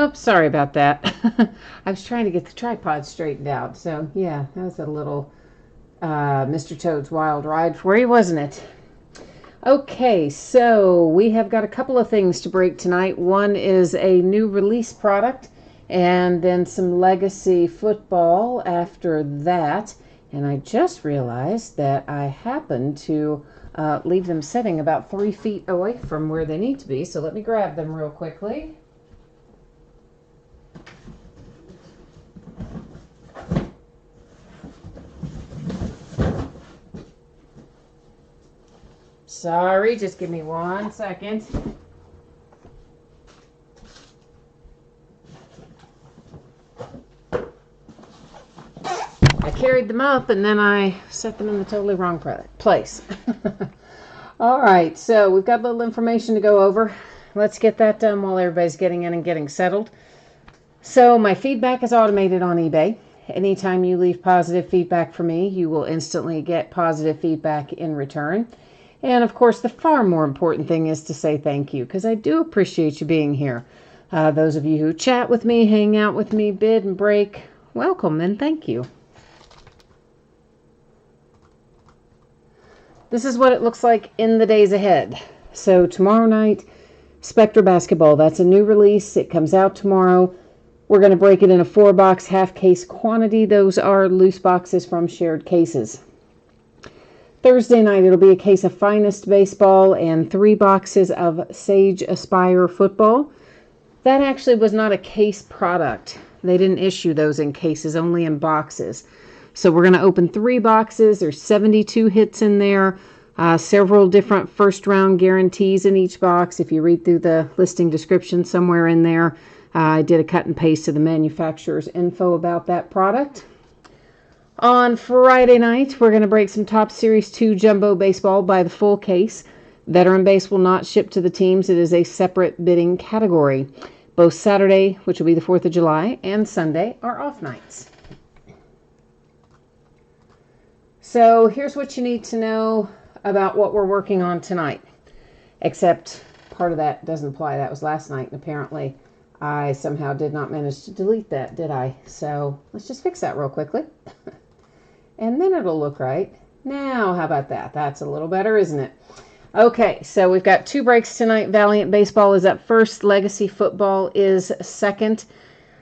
Oh, sorry about that. I was trying to get the tripod straightened out. So, yeah, that was a little Mr. Toad's Wild Ride for you, wasn't it? Okay, so we have got a couple of things to break tonight. One is a new release product, and then some legacy football after that. And I just realized that I happened to leave them sitting about 3 feet away from where they need to be. So let me grab them real quickly. Sorry, just give me 1 second. I carried them up and then I set them in the totally wrong place. All right, so we've got a little information to go over. Let's get that done while everybody's getting in and getting settled. So my feedback is automated on eBay. Anytime you leave positive feedback for me, you will instantly get positive feedback in return. And of course, the far more important thing is to say thank you, because I do appreciate you being here. Those of you who chat with me, hang out with me, bid and break, welcome and thank you. This is what it looks like in the days ahead. So tomorrow night, Spectra Basketball. That's a new release. It comes out tomorrow. We're going to break it in a 4-box half-case quantity. Those are loose boxes from shared cases. Thursday night, it'll be a case of Finest Baseball and 3 boxes of Sage Aspire Football. That actually was not a case product. They didn't issue those in cases, only in boxes. So we're going to open 3 boxes. There's 72 hits in there, several different first-round guarantees in each box. If you read through the listing description somewhere in there, I did a cut and paste to the manufacturer's info about that product. On Friday night, we're going to break some Top Series 2 Jumbo Baseball by the full case. Veteran Base will not ship to the teams. It is a separate bidding category. Both Saturday, which will be the 4th of July, and Sunday are off nights. So here's what you need to know about what we're working on tonight. Except part of that doesn't apply. That was last night, and apparently I somehow did not manage to delete that, did I? So let's just fix that real quickly. And then it'll look right. Now, how about that? That's a little better, isn't it? Okay, so we've got 2 breaks tonight. Valiant Baseball is up first. Legacy Football is second.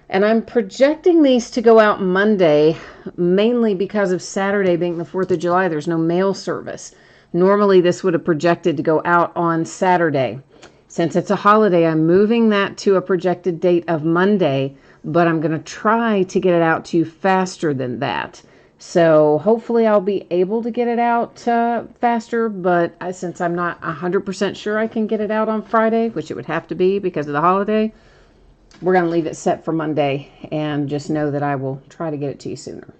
And I'm projecting these to go out Monday, mainly because of Saturday being the 4th of July. There's no mail service. Normally, this would have projected to go out on Saturday. Since it's a holiday, I'm moving that to a projected date of Monday, but I'm going to try to get it out to you faster than that. So hopefully I'll be able to get it out faster, but since I'm not 100% sure I can get it out on Friday, which it would have to be because of the holiday, we're going to leave it set for Monday and just know that I will try to get it to you sooner.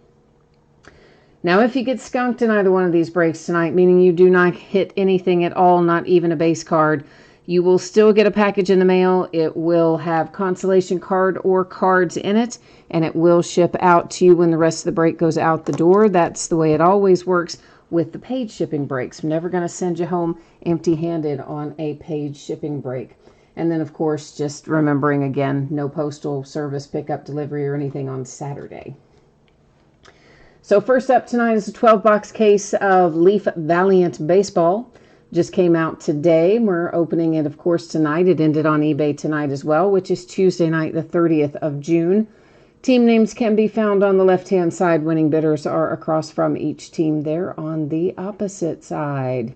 Now, if you get skunked in either one of these breaks tonight, meaning you do not hit anything at all, not even a base card, you will still get a package in the mail. It will have consolation card or cards in it, and it will ship out to you when the rest of the break goes out the door. That's the way it always works with the paid shipping breaks. I'm never going to send you home empty-handed on a paid shipping break. And then, of course, just remembering again, no postal service pickup, delivery, or anything on Saturday. So first up tonight is a 12-box case of Leaf Valiant Baseball. Just came out today. We're opening it, of course, tonight. It ended on eBay tonight as well, which is Tuesday night, the 30th of June. Team names can be found on the left-hand side. Winning bidders are across from each team there on the opposite side.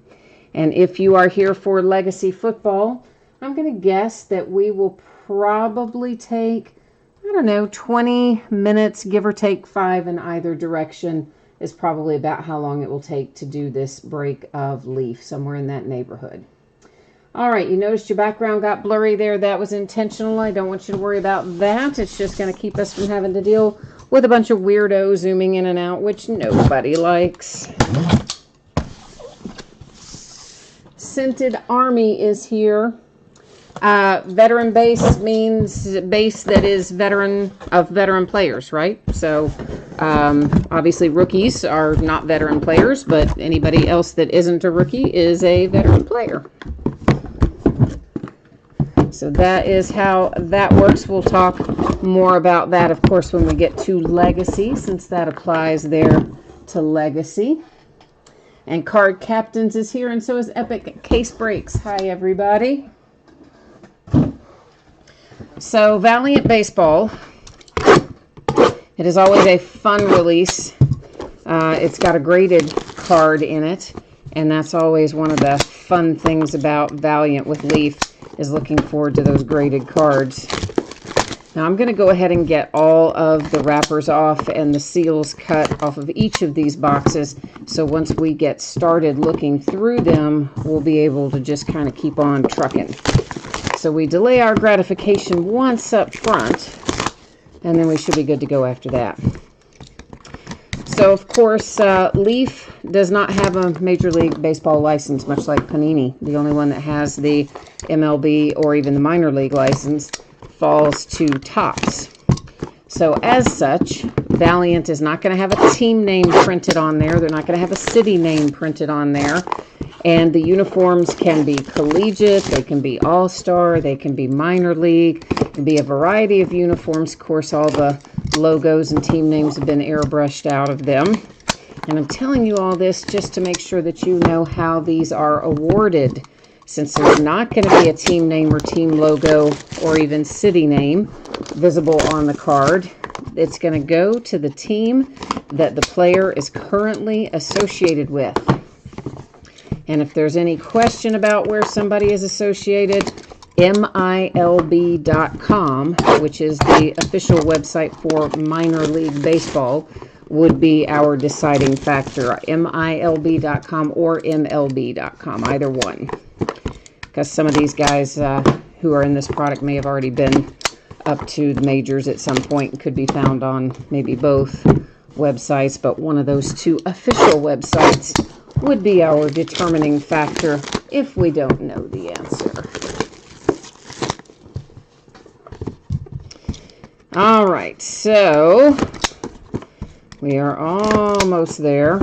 And if you are here for Legacy Football, I'm going to guess that we will probably take, 20 minutes, give or take 5 in either direction is probably about how long it will take to do this break of Leaf, somewhere in that neighborhood. All right, you noticed your background got blurry there. That was intentional. I don't want you to worry about that. It's just going to keep us from having to deal with a bunch of weirdos zooming in and out, which nobody likes. Scented Army is here. Veteran base means base that is veteran players, right? So obviously rookies are not veteran players, but anybody else that isn't a rookie is a veteran player. So that is how that works. We'll talk more about that, of course, when we get to Legacy, since that applies there to Legacy. And Card Captains is here, and so is Epic Case Breaks. Hi, everybody. So, Valiant Baseball. It is always a fun release. It's got a graded card in it, and that's always one of the fun things about Valiant with Leaf, is looking forward to those graded cards. Now I'm going to go ahead and get all of the wrappers off and the seals cut off of each of these boxes, so once we get started looking through them, we'll be able to just kind of keep on trucking. So we delay our gratification once up front, and then we should be good to go after that. So, of course, Leaf does not have a Major League Baseball license, much like Panini. The only one that has the MLB or even the minor league license falls to Topps. So, as such, Valiant is not going to have a team name printed on there. They're not going to have a city name printed on there. And the uniforms can be collegiate, they can be all-star, they can be minor league, it can be a variety of uniforms. Of course, all the logos and team names have been airbrushed out of them. And I'm telling you all this just to make sure that you know how these are awarded. Since there's not going to be a team name or team logo or even city name visible on the card, it's going to go to the team that the player is currently associated with. And if there's any question about where somebody is associated, MILB.com, which is the official website for minor league baseball, would be our deciding factor. MILB.com or MLB.com, either one. Because some of these guys who are in this product may have already been up to the majors at some point and could be found on maybe both websites, but one of those two official websites would be our determining factor if we don't know the answer. All right, so we are almost there.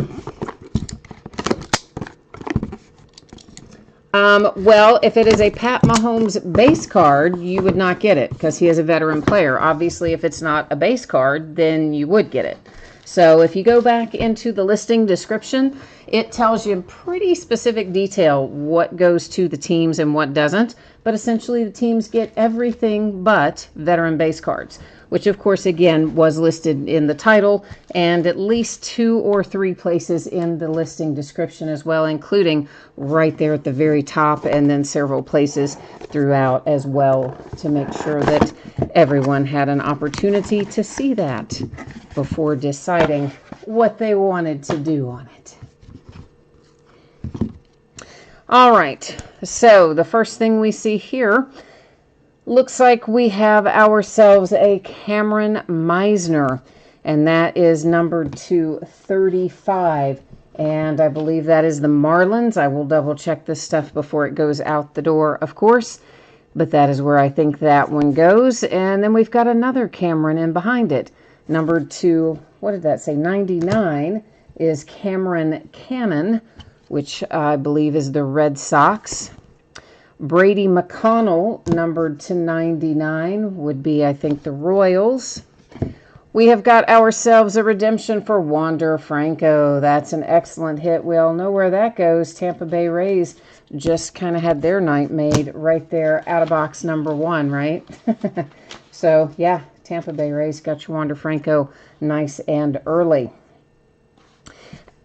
Well, if it is a Pat Mahomes base card, you would not get it because he is a veteran player. Obviously, if it's not a base card, then you would get it. So if you go back into the listing description, it tells you in pretty specific detail what goes to the teams and what doesn't. But essentially, the teams get everything but veteran base cards, which of course, again, was listed in the title and at least 2 or 3 places in the listing description as well, including right there at the very top and then several places throughout as well to make sure that everyone had an opportunity to see that before deciding what they wanted to do on it. All right, so the first thing we see here looks like we have ourselves a Cameron Meisner, and that is numbered to 35, and I believe that is the Marlins. I will double check this stuff before it goes out the door, of course, but that is where I think that one goes. And then we've got another Cameron in behind it, numbered to, what did that say, 99, is Cameron Cannon, which I believe is the Red Sox. Brady McConnell, numbered to 99, would be, I think, the Royals. We have got ourselves a redemption for Wander Franco. That's an excellent hit. We all know where that goes. Tampa Bay Rays just kind of had their night made right there out of box number 1, right? So, yeah, Tampa Bay Rays got your Wander Franco nice and early.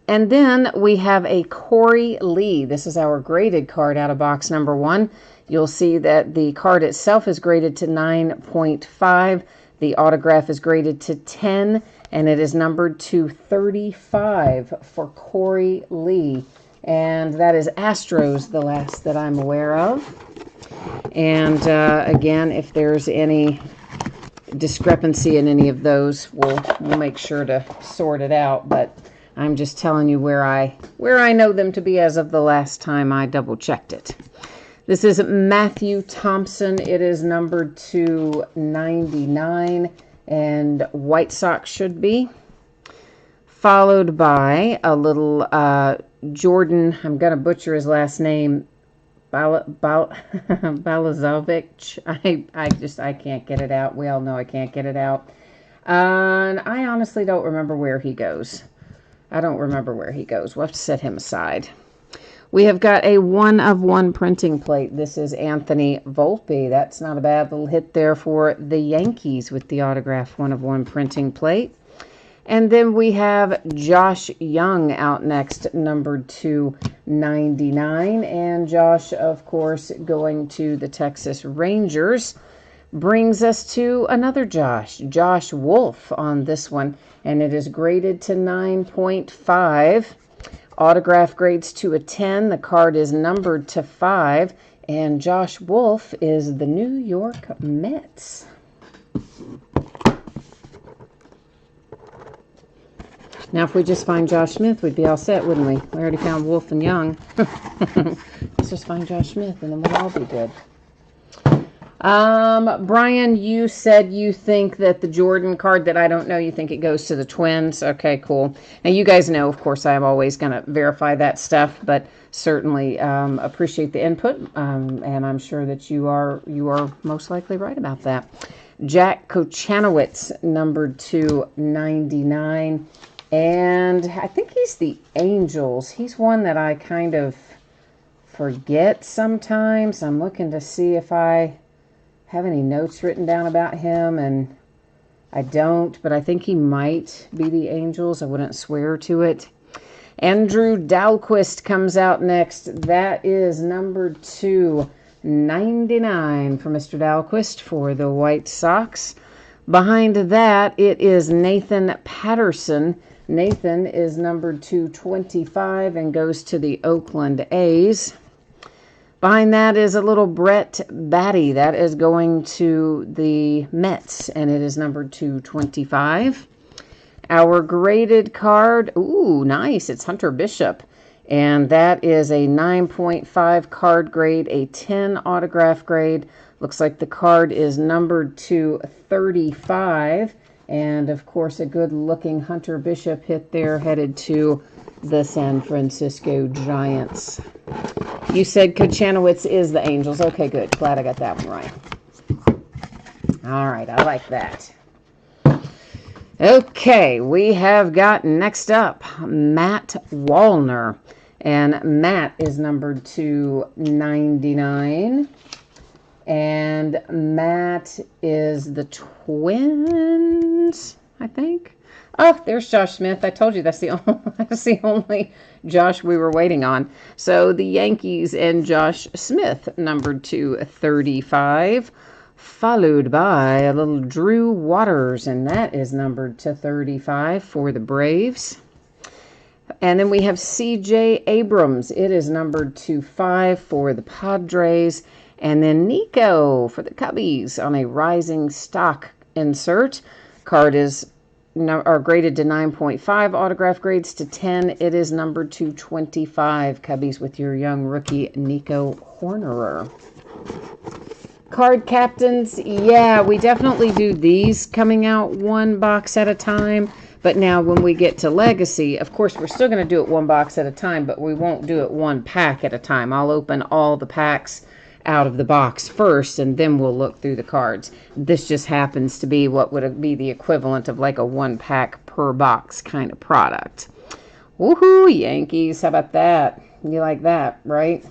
And then we have a Corey Lee. This is our graded card out of box number 1. You'll see that the card itself is graded to 9.5. The autograph is graded to 10, and it is numbered to 35 for Corey Lee. And that is Astros, the last that I'm aware of. And again, if there's any discrepancy in any of those, we'll make sure to sort it out. But I'm just telling you where I know them to be as of the last time I double checked it. This is Matthew Thompson. It is numbered to 99, and White Sox should be. Followed by a little Jordan, I'm going to butcher his last name, Balazovic. I can't get it out. We all know I can't get it out. And I honestly don't remember where he goes. I don't remember where he goes. We'll have to set him aside. We have got a 1-of-1 printing plate. This is Anthony Volpe. That's not a bad little hit there for the Yankees with the autograph 1-of-1 printing plate. And then we have Josh Young out next, numbered to 99. And Josh, of course, going to the Texas Rangers. Brings us to another Josh Wolf on this one. And it is graded to 9.5. Autograph grades to a 10. The card is numbered to 5. And Josh Wolf is the New York Mets. Now, if we just find Josh Smith, we'd be all set, wouldn't we? We already found Wolf and Young. Let's just find Josh Smith, and then we'll all be good. Brian, you said you think that the Jordan card that I don't know, you think it goes to the Twins. Okay, cool. Now, you guys know, of course, I'm always going to verify that stuff, but certainly appreciate the input, and I'm sure that you are most likely right about that. Jack Kochanowicz, numbered to 99. And I think he's the Angels. He's one that I kind of forget sometimes. I'm looking to see if I have any notes written down about him, and I don't, but I think he might be the Angels. I wouldn't swear to it. Andrew Dalquist comes out next. That is numbered to 99 for Mr. Dalquist for the White Sox. Behind that, it is Nathan Patterson. Nathan is numbered to 25 and goes to the Oakland A's. Behind that is a little Brett Batty. That is going to the Mets, and it is numbered to 25. Our graded card, ooh, nice. It's Hunter Bishop, and that is a 9.5 card grade, a 10 autograph grade. Looks like the card is numbered to 35. And, of course, a good-looking Hunter Bishop hit there, headed to the San Francisco Giants. You said Kochanowicz is the Angels. Okay, good. Glad I got that one right. All right, I like that. Okay, we have got next up Matt Wallner. And Matt is numbered to 99. And Matt is the Twins, I think. Oh, there's Josh Smith. I told you that's the only Josh we were waiting on. So the Yankees and Josh Smith, numbered to 35, followed by a little Drew Waters, and that is numbered to 35 for the Braves. And then we have C.J. Abrams. It is numbered to 5 for the Padres. And then Nico for the Cubbies on a rising stock insert. Card is graded to 9.5, autograph grades to 10. It is numbered to 25. Cubbies with your young rookie Nico Hornerer. Card captains, yeah, we definitely do these coming out one box at a time. But now when we get to Legacy, of course, we're still going to do it one box at a time, but we won't do it one pack at a time. I'll open all the packs out of the box first, and then we'll look through the cards. This just happens to be what would be the equivalent of like a one pack per box kind of product. Woohoo, Yankees. How about that? You like that, right?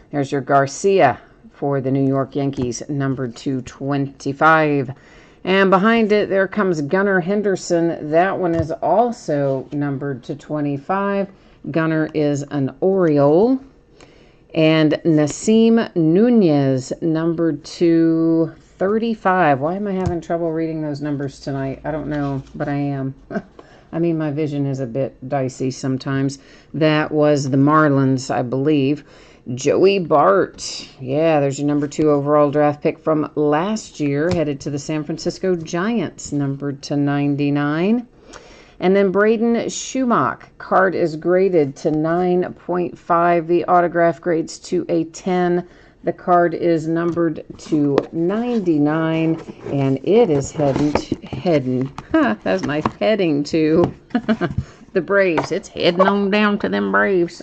There's your Garcia for the New York Yankees, numbered to 25. And behind it, there comes Gunnar Henderson. That one is also numbered to 25. Gunnar is an Oriole. And Nasim Nunez, numbered to 35. Why am I having trouble reading those numbers tonight? I don't know, but I am. I mean, my vision is a bit dicey sometimes. That was the Marlins, I believe. Joey Bart. Yeah, there's your number 2 overall draft pick from last year, headed to the San Francisco Giants, numbered to 99. And then Braden Schumach. Card is graded to 9.5. The autograph grades to a 10. The card is numbered to 99. And it is heading to the Braves. It's heading on down to them Braves.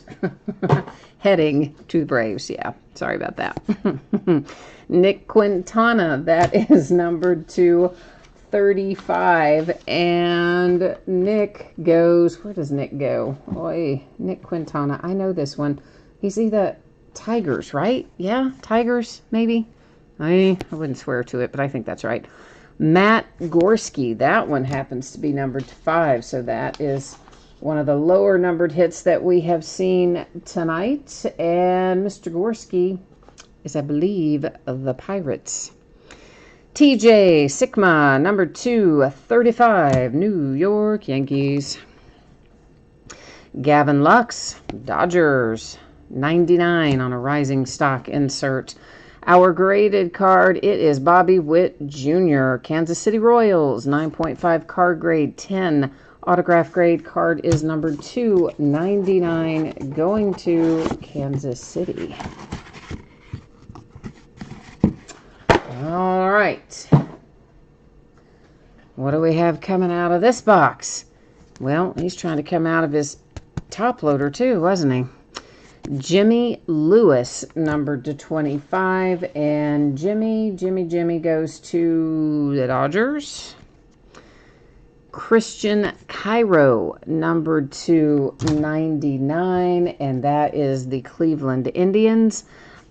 heading to the Braves. Yeah, sorry about that. Nick Quintana, that is numbered to 35. And Nick goes, where does Nick go? Oy, Nick Quintana. I know this one. He's either Tigers, right? Yeah, Tigers, maybe. I wouldn't swear to it, but I think that's right. Matt Gorski, that one happens to be numbered to 5, so that is one of the lower numbered hits that we have seen tonight. And Mr. Gorski is, I believe, the Pirates. TJ Sikma, number 235, New York Yankees. Gavin Lux, Dodgers, 99 on a rising stock insert. Our graded card, it is Bobby Witt Jr., Kansas City Royals, 9.5 card grade, 10. Autograph grade card is number 299, going to Kansas City. All right. What do we have coming out of this box? Well, he's trying to come out of his top loader too, wasn't he? Jimmy Lewis, numbered to 25, and Jimmy goes to the Dodgers. Christian Cairo, numbered to 99, and that is the Cleveland Indians.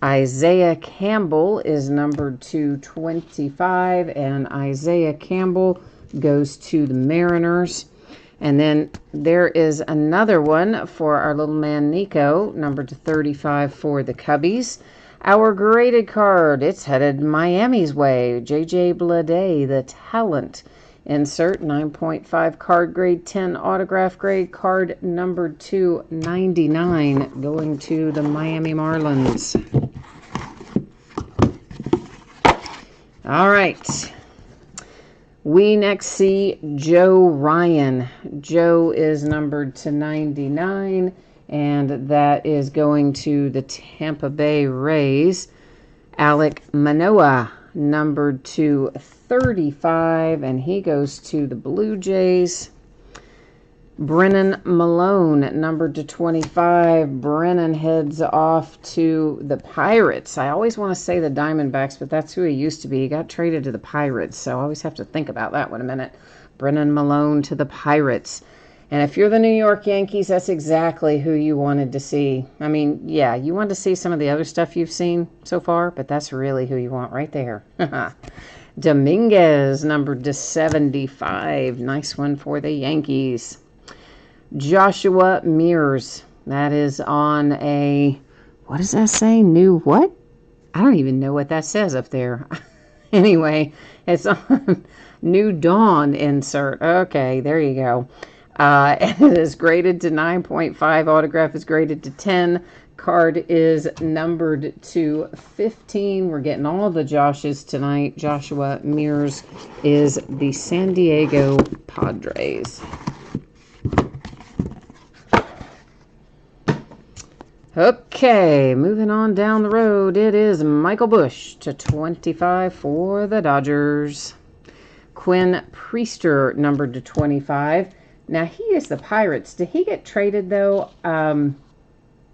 Isaiah Campbell is numbered to 25, and Isaiah Campbell goes to the Mariners. And then there is another one for our little man Nico, numbered to 35 for the Cubbies. Our graded card, it's headed Miami's way. JJ Bleday, the talent. Insert 9.5 card grade, 10 autograph grade card, numbered to 99, going to the Miami Marlins. All right. We next see Joe Ryan. Joe is numbered to 99, and that is going to the Tampa Bay Rays. Alek Manoah, numbered to 35, and he goes to the Blue Jays. Brennan Malone, numbered to 25. Brennan heads off to the Pirates. I always want to say the Diamondbacks, but that's who he used to be. He got traded to the Pirates, so I always have to think about that one a minute. Brennan Malone to the Pirates. And if you're the New York Yankees, that's exactly who you wanted to see. I mean, yeah, you wanted to see some of the other stuff you've seen so far, but that's really who you want right there. Dominguez, numbered to 75. Nice one for the Yankees. Joshua Mears, that is on a, what does that say? New what? I don't even know what that says up there. Anyway, it's on New Dawn insert. Okay, there you go. And it is graded to 9.5. Autograph is graded to 10. Card is numbered to 15. We're getting all the Joshes tonight. Joshua Mears is the San Diego Padres. Okay, moving on down the road, it is Michael Busch to 25 for the Dodgers. Quinn Priester, numbered to 25. Now, he is the Pirates. Did he get traded, though?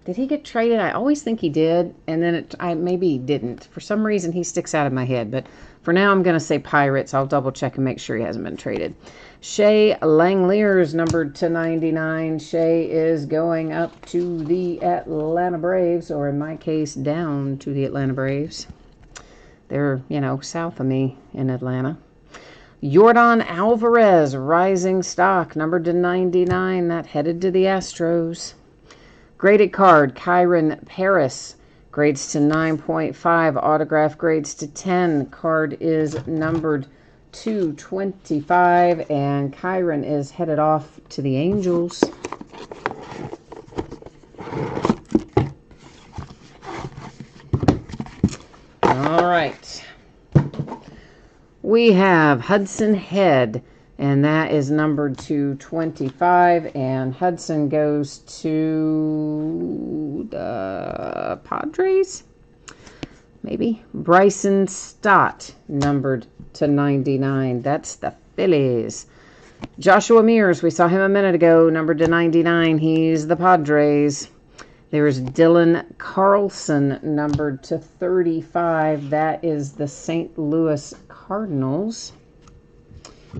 Did he get traded? I always think he did, and then maybe he didn't. For some reason, he sticks out of my head, but for now, I'm going to say Pirates. I'll double-check and make sure he hasn't been traded. Shea Langeliers, numbered to 99. Shea is going up to the Atlanta Braves, or in my case, down to the Atlanta Braves. They're, south of me in Atlanta. Yordan Alvarez, rising stock, numbered to 99. That headed to the Astros. Graded card, Kyron Paris, grades to 9.5. Autograph grades to 10. Card is numbered 225, and Kyron is headed off to the Angels. All right. We have Hudson Head, and that is numbered to 25, and Hudson goes to the Padres? Maybe. Bryson Stott, numbered to 99. That's the Phillies. Joshua Mears, we saw him a minute ago, numbered to 99. He's the Padres. There's Dylan Carlson, numbered to 35. That is the St. Louis Cardinals.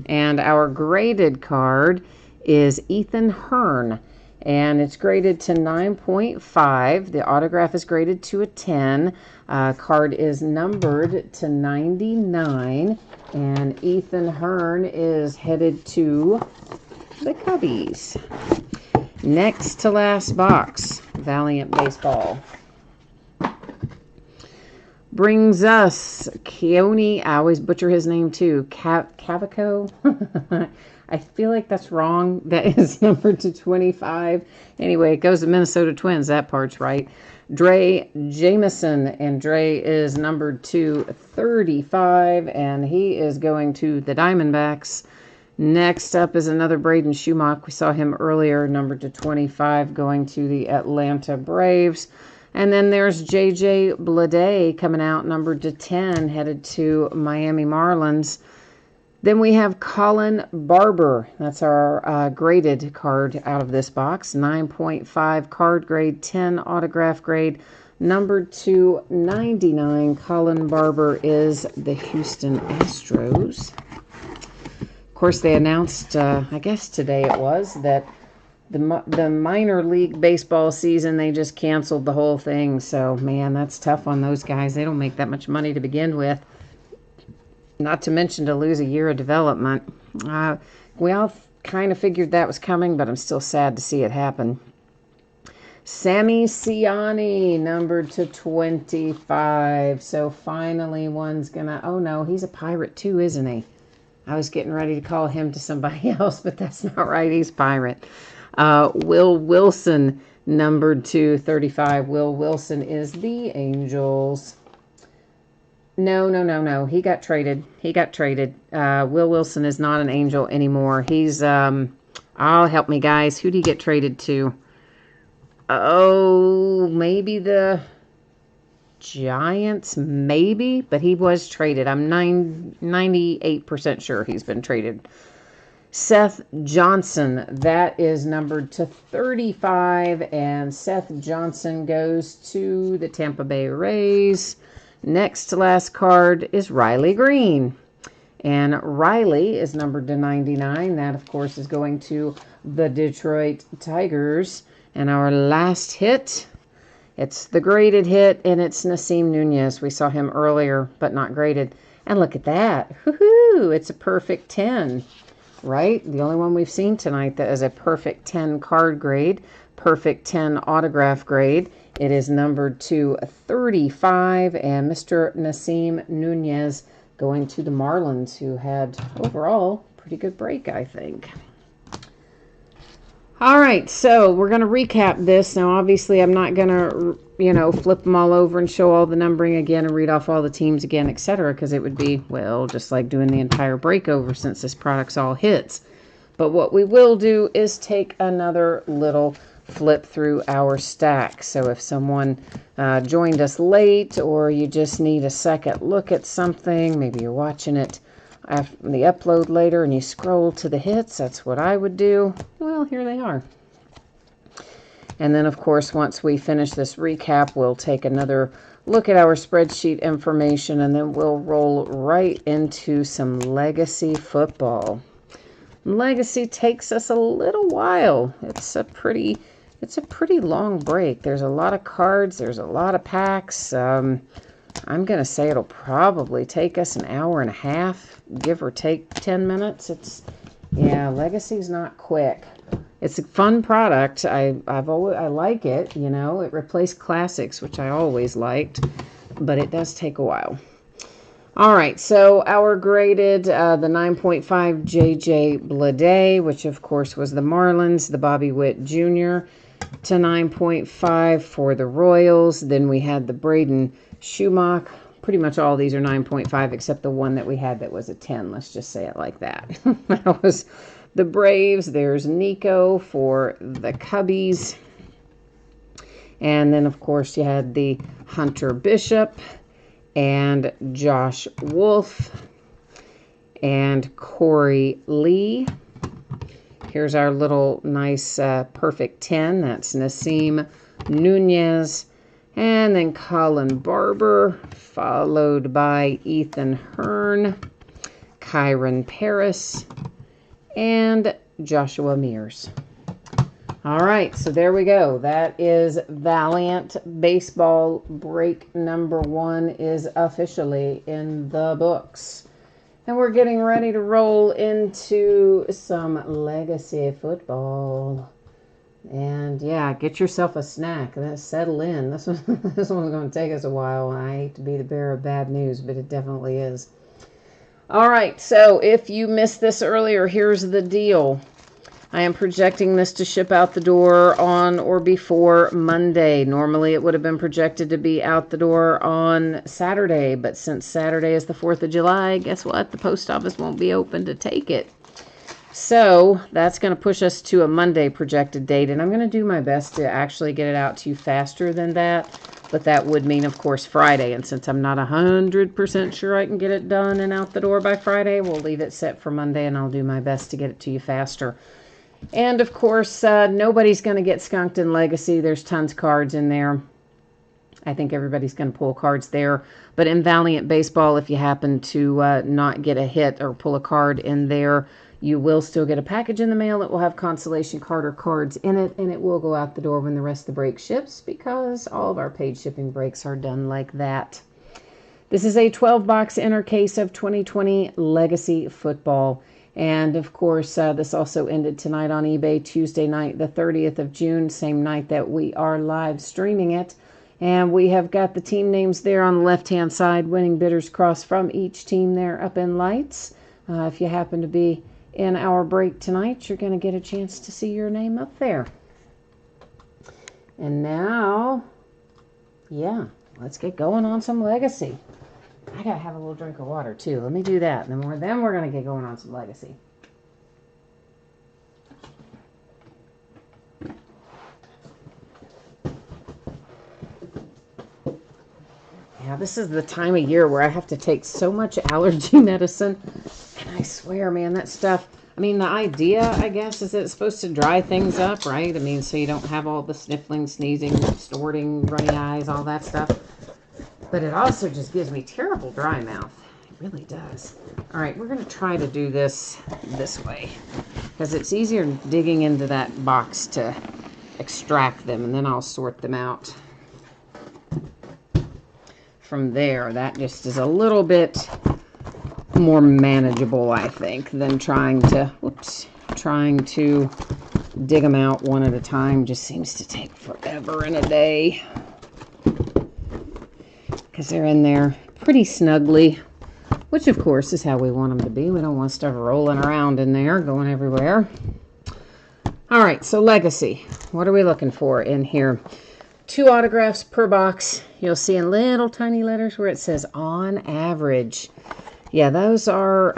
And our graded card is Ethan Hearn, and it's graded to 9.5. The autograph is graded to a 10. Card is numbered to 99, and Ethan Hearn is headed to the Cubbies. Next to last box, Valiant Baseball. Brings us Keone, I always butcher his name too, Cavaco. I feel like that's wrong. That is numbered to 25. Anyway, it goes to Minnesota Twins. That part's right. Dre Jameson, and Dre is numbered to 35, and he is going to the Diamondbacks. Next up is another Braden Schumacher. We saw him earlier, numbered to 25, going to the Atlanta Braves. And then there's J.J. Bleday coming out, numbered to 10, headed to Miami Marlins. Then we have Colin Barber. That's our graded card out of this box. 9.5 card grade, 10 autograph grade, numbered to 99. Colin Barber is the Houston Astros. Of course, they announced, I guess today it was, that the minor league baseball season, they just canceled the whole thing. So, man, that's tough on those guys. They don't make that much money to begin with. Not to mention to lose a year of development. We all kind of figured that was coming, but I'm still sad to see it happen. Sammy Ciani, numbered to 25. So finally one's gonna... Oh, no, he's a Pirate too, isn't he? I was getting ready to call him to somebody else, but that's not right. He's Pirate. Will Wilson, numbered to 35. Will Wilson is the Angels. No. He got traded. Will Wilson is not an Angel anymore. He's, help me, guys. Who did he get traded to? Oh, maybe the Giants, maybe, but he was traded. I'm 98% sure he's been traded. Seth Johnson, that is numbered to 35, and Seth Johnson goes to the Tampa Bay Rays. Next to last card is Riley Green, and Riley is numbered to 99. That, of course, is going to the Detroit Tigers. And our last hit, it's the graded hit, and it's Nasim Nunez. We saw him earlier, but not graded. And look at that. Woohoo! It's a perfect 10, right? The only one we've seen tonight that is a perfect 10 card grade, perfect 10 autograph grade. It is numbered to 35, and Mr. Nasim Nunez going to the Marlins, who had overall pretty good break, I think. All right, so we're going to recap this. Now, obviously, I'm not going to, flip them all over and show all the numbering again and read off all the teams again, etc., because it would be, well, just like doing the entire break over since this product's all hits. But what we will do is take another little flip through our stack. So if someone joined us late, or you just need a second look at something, maybe you're watching it after the upload later and you scroll to the hits, that's what I would do. Well, here they are. And then, of course, once we finish this recap, we'll take another look at our spreadsheet information, and then we'll roll right into some Legacy football. Legacy takes us a little while. It's a pretty long break. There's a lot of cards. There's a lot of packs. I'm going to say it'll probably take us an hour and a half, give or take 10 minutes. Legacy's not quick. It's a fun product. I like it, It replaced Classics, which I always liked, but it does take a while. All right, so our graded, the 9.5 J.J. Bleday, which of course was the Marlins, the Bobby Witt Jr., to 9.5 for the Royals. Then we had the Braden Schumacher. Pretty much all these are 9.5 except the one that we had that was a 10. Let's just say it like that. That was the Braves. There's Nico for the Cubbies. And then, of course, you had the Hunter Bishop and Josh Wolf and Corey Lee. Here's our little nice perfect 10. That's Nasim Nunez, and then Colin Barber, followed by Ethan Hearn, Kyron Paris, and Joshua Mears. All right, so there we go. That is Valiant Baseball break number 1 is officially in the books. And we're getting ready to roll into some legacy football. And yeah, get yourself a snack. Settle in. This one's going to take us a while. I hate to be the bearer of bad news, but it definitely is. All right, so if you missed this earlier, here's the deal. I am projecting this to ship out the door on or before Monday. Normally it would have been projected to be out the door on Saturday, but since Saturday is the 4th of July, guess what? The post office won't be open to take it. So that's going to push us to a Monday projected date, and I'm going to do my best to actually get it out to you faster than that, but that would mean, of course, Friday, and since I'm not 100% sure I can get it done and out the door by Friday, we'll leave it set for Monday, and I'll do my best to get it to you faster. And, of course, nobody's going to get skunked in Legacy. There's tons of cards in there. I think everybody's going to pull cards there. But in Valiant Baseball, if you happen to not get a hit or pull a card in there, you will still get a package in the mail. It will have consolation card or cards in it, and it will go out the door when the rest of the break ships because all of our paid shipping breaks are done like that. This is a 12-box inner case of 2020 Legacy Football. And, of course, this also ended tonight on eBay, Tuesday night, the 30th of June, same night that we are live streaming it. And we have got the team names there on the left-hand side, winning bidders cross from each team there up in lights. If you happen to be in our break tonight, you're going to get a chance to see your name up there. And now, yeah, let's get going on some Legacy. I gotta have a little drink of water too. Let me do that, and then we're gonna get going on some Legacy. Yeah, this is the time of year where I have to take so much allergy medicine, and I swear, man, that stuff. I mean, the idea, I guess, is that it's supposed to dry things up, right? I mean, so you don't have all the sniffling, sneezing, snorting, runny eyes, all that stuff. But it also just gives me terrible dry mouth. It really does. All right, we're going to try to do this way because it's easier digging into that box to extract them, and then I'll sort them out from there. That just is a little bit more manageable, I think, than trying to dig them out one at a time. Just seems to take forever in a day. Because they're in there pretty snugly, which of course is how we want them to be. We don't want stuff rolling around in there, going everywhere. All right, so Legacy. What are we looking for in here? 2 autographs per box. You'll see in little tiny letters where it says on average. Yeah, those are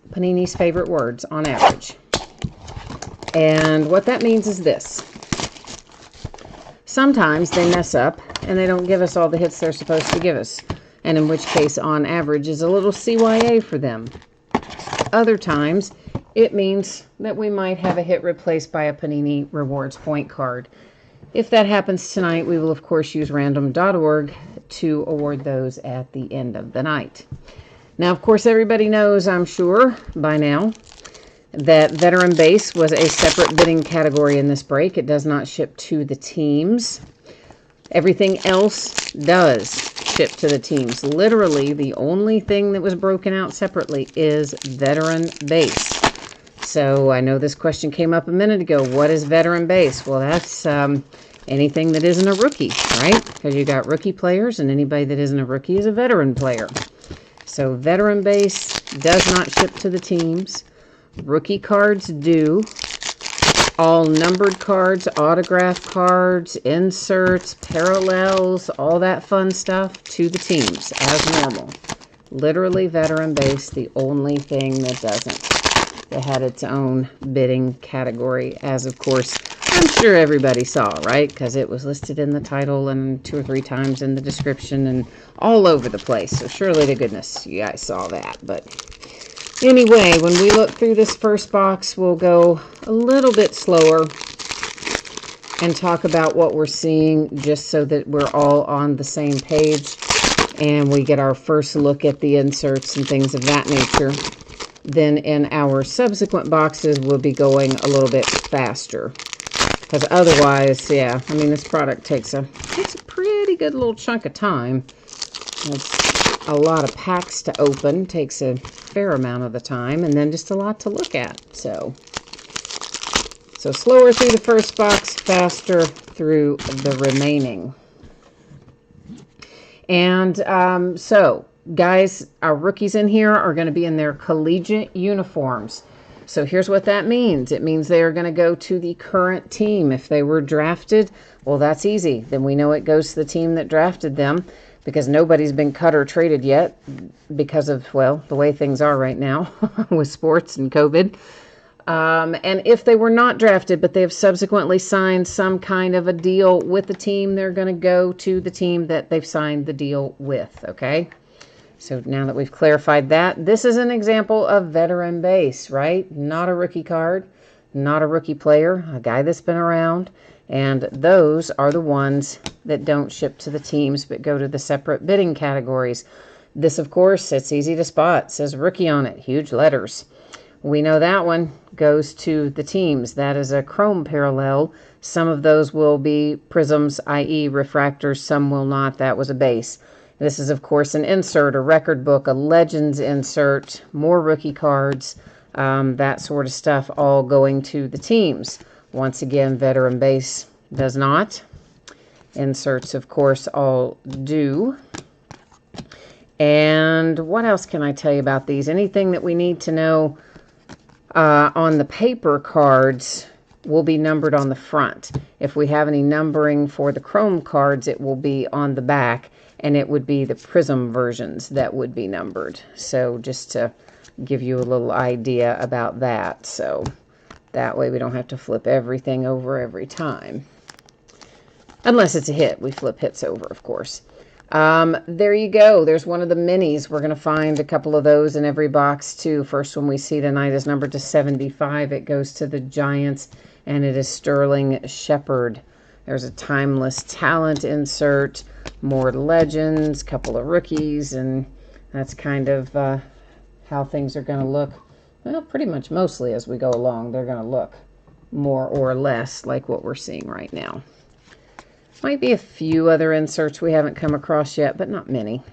Panini's favorite words, on average. And what that means is this. Sometimes they mess up and they don't give us all the hits they're supposed to give us. And in which case, on average, is a little CYA for them. Other times, it means that we might have a hit replaced by a Panini Rewards point card. If that happens tonight, we will, of course, use random.org to award those at the end of the night. Now, of course, everybody knows, I'm sure, by now, that Veteran Base was a separate bidding category in this break. It does not ship to the teams. Everything else does ship to the teams. Literally, the only thing that was broken out separately is Veteran Base. So I know this question came up a minute ago. What is Veteran Base? Well, that's anything that isn't a rookie, right? Because you got rookie players, and anybody that isn't a rookie is a veteran player. So Veteran Base does not ship to the teams. Rookie cards do. All numbered cards, autograph cards, inserts, parallels, all that fun stuff to the teams as normal. Literally Veteran Base, the only thing that doesn't. It had its own bidding category, as of course I'm sure everybody saw, right? Because it was listed in the title and 2 or 3 times in the description and all over the place. So surely to goodness you guys saw that. But anyway, when we look through this first box, we'll go a little bit slower and talk about what we're seeing just so that we're all on the same page and we get our first look at the inserts and things of that nature. Then in our subsequent boxes, we'll be going a little bit faster. Because otherwise, yeah, I mean, this product takes a pretty good little chunk of time. It's a lot of packs to open, takes a fair amount of the time, and then just a lot to look at. So slower through the first box, faster through the remaining. And so, guys, our rookies in here are going to be in their collegiate uniforms. So here's what that means. It means they are going to go to the current team. If they were drafted, well, that's easy. Then we know it goes to the team that drafted them, because nobody's been cut or traded yet because of, well, the way things are right now with sports and COVID. And if they were not drafted, but they have subsequently signed some kind of a deal with the team, they're going to go to the team that they've signed the deal with, okay? So now that we've clarified that, this is an example of veteran base, right? Not a rookie card, not a rookie player, a guy that's been around. And those are the ones that don't ship to the teams but go to the separate bidding categories. This, of course, it's easy to spot. It says rookie on it, huge letters. We know that one goes to the teams. That is a chrome parallel. Some of those will be prisms, i.e. refractors. Some will not. That was a base. This is, of course, an insert, a record book, a Legends insert, more rookie cards, that sort of stuff, all going to the teams. Once again, veteran base does not. Inserts, of course, all do. And what else can I tell you about these? Anything that we need to know on the paper cards will be numbered on the front. If we have any numbering for the chrome cards, it will be on the back, and it would be the prism versions that would be numbered. So just to give you a little idea about that. So that way we don't have to flip everything over every time. Unless it's a hit. We flip hits over, of course. There you go. There's one of the minis. We're going to find a couple of those in every box, too. First one we see tonight is numbered to 75. It goes to the Giants, and it is Sterling Shepard. There's a Timeless Talent insert, more Legends, couple of rookies, and that's kind of how things are going to look. Well, pretty much mostly as we go along, they're going to look more or less like what we're seeing right now. Might be a few other inserts we haven't come across yet, but not many.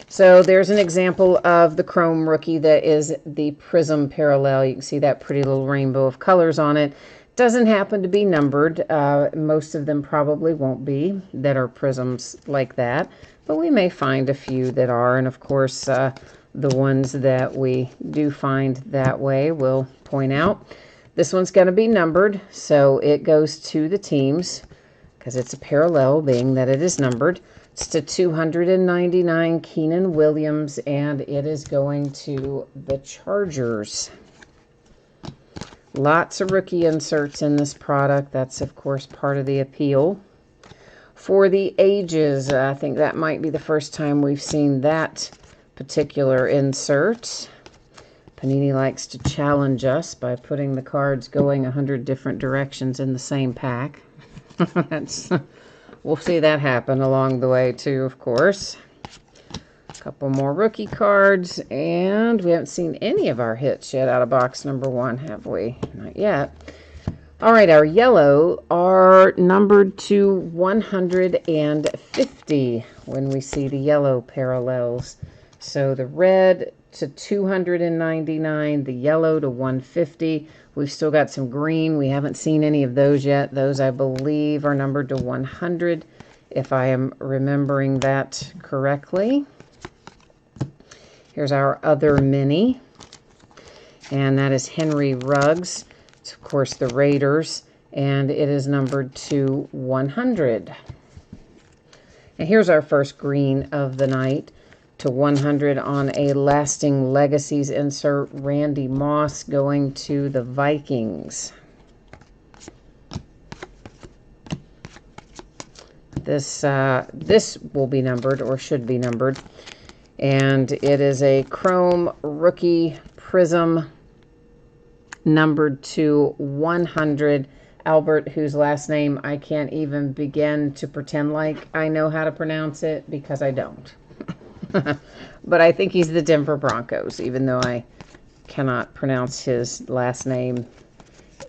So there's an example of the chrome rookie that is the prism parallel. You can see that pretty little rainbow of colors on it. Doesn't happen to be numbered. Most of them probably won't be that are prisms like that, but we may find a few that are. And of course, the ones that we do find that way we'll point out. This one's going to be numbered, so it goes to the teams, because it's a parallel, being that it is numbered. It's to 299 Keenan Williams, and it is going to the Chargers. Lots of rookie inserts in this product. That's, of course, part of the appeal. For the ages, I think that might be the first time we've seen that particular insert. Panini likes to challenge us by putting the cards going 100 different directions in the same pack. We'll see that happen along the way too, of course. A couple more rookie cards, and we haven't seen any of our hits yet out of box number 1, have we? Not yet. All right, our yellow are numbered to 150 when we see the yellow parallels. So the red to 299, the yellow to 150. We've still got some green. We haven't seen any of those yet. Those, I believe, are numbered to 100, if I am remembering that correctly. Here's our other mini, and that is Henry Ruggs. It's, of course, the Raiders, and it is numbered to 100. And here's our first green of the night, to 100 on a Lasting Legacies insert, Randy Moss going to the Vikings. This will be numbered, or should be numbered, and it is a chrome rookie prism numbered to 100. Albert, whose last name I can't even begin to pretend like I know how to pronounce it, because I don't. But I think he's the Denver Broncos, even though I cannot pronounce his last name,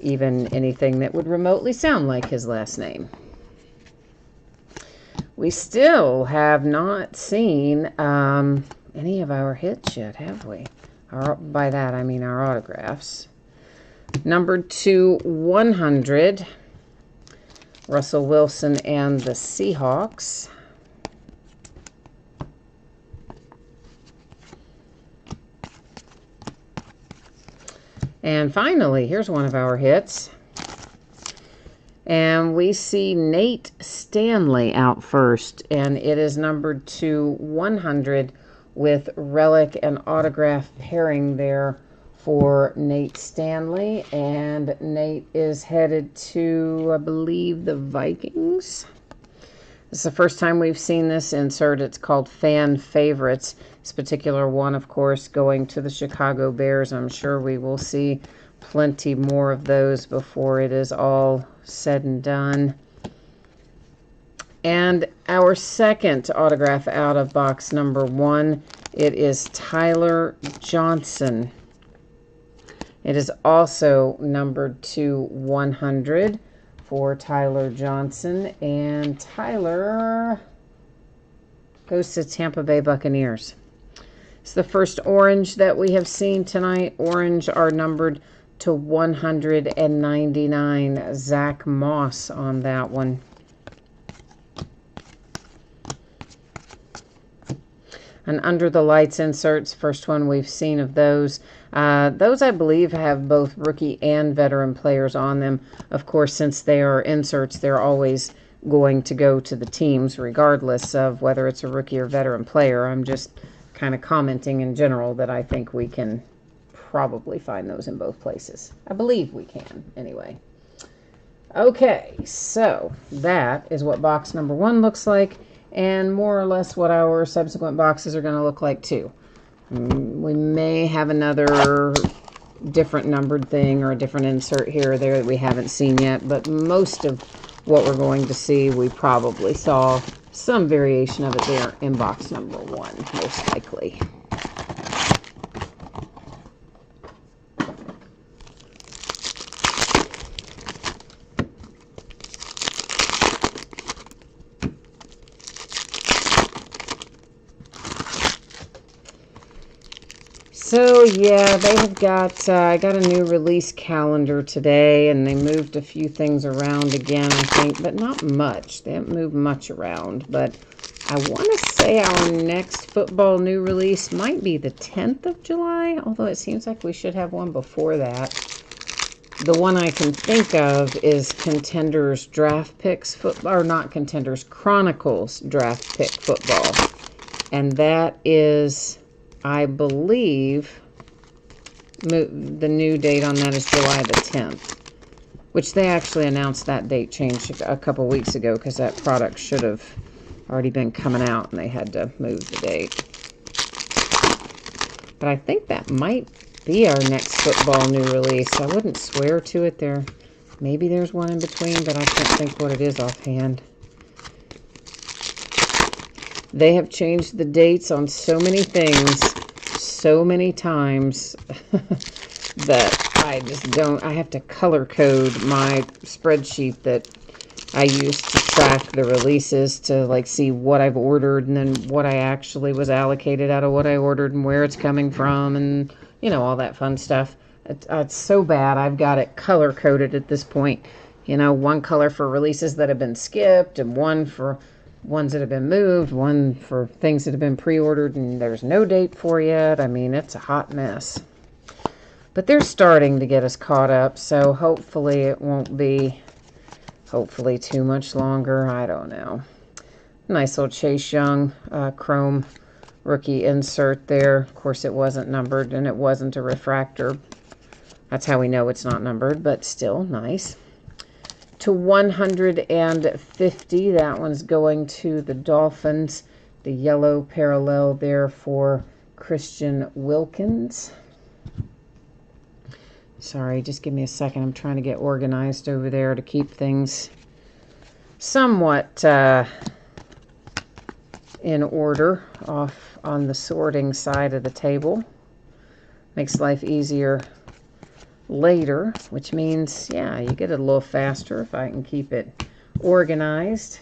even anything that would remotely sound like his last name. We still have not seen any of our hits yet, have we? By that, I mean our autographs. Numbered to 100, Russell Wilson and the Seahawks. And finally, here's one of our hits. And we see Nate Stanley out first, and it is numbered to 100 with relic and autograph pairing there for Nate Stanley. And Nate is headed to, I believe, the Vikings. This is the first time we've seen this insert. It's called Fan Favorites. This particular one, of course, going to the Chicago Bears. I'm sure we will see plenty more of those before it is all said and done. And our second autograph out of box number 1, it is Tyler Johnson. It is also numbered to 100 for Tyler Johnson, and Tyler goes to Tampa Bay Buccaneers. It's the first orange that we have seen tonight. Orange are numbered to 199. Zach Moss on that one. And under the lights inserts, first one we've seen of those. Those, I believe, have both rookie and veteran players on them. Of course, since they are inserts, they're always going to go to the teams, regardless of whether it's a rookie or veteran player. I'm just kind of commenting in general that I think we can probably find those in both places. I believe we can, anyway. Okay, so that is what box number 1 looks like, and more or less what our subsequent boxes are going to look like too. We may have another different numbered thing or a different insert here or there that we haven't seen yet, but most of what we're going to see, we probably saw some variation of it there in box number 1, most likely. So yeah, they have got, I got a new release calendar today, and they moved a few things around again, I think, but not much. They haven't moved much around, but I want to say our next football new release might be the 10th of July, although it seems like we should have one before that. The one I can think of is Contenders Draft Picks football, or not Contenders, Chronicles Draft Pick Football, and that is, I believe, the new date on that is July the 10th, which they actually announced that date change a couple weeks ago because that product should have already been coming out and they had to move the date. But I think that might be our next football new release. I wouldn't swear to it there. Maybe there's one in between, but I can't think what it is offhand. They have changed the dates on so many things so many times that I just don't. I have to color code my spreadsheet that I use to track the releases to like see what I've ordered and then what I actually was allocated out of what I ordered and where it's coming from and, you know, all that fun stuff. It's so bad. I've got it color coded at this point. You know, one color for releases that have been skipped and one for ones that have been moved, one for things that have been pre-ordered and there's no date for yet. I mean, it's a hot mess. But they're starting to get us caught up, so hopefully it won't be, hopefully too much longer. I don't know. Nice little Chase Young chrome rookie insert there. Of course, it wasn't numbered and it wasn't a refractor. That's how we know it's not numbered, but still nice. To 150, that one's going to the Dolphins. The yellow parallel there for Christian Wilkins. Sorry, just give me a second. I'm trying to get organized over there to keep things somewhat in order off on the sorting side of the table. Makes life easier later, which means, yeah, you get it a little faster if I can keep it organized.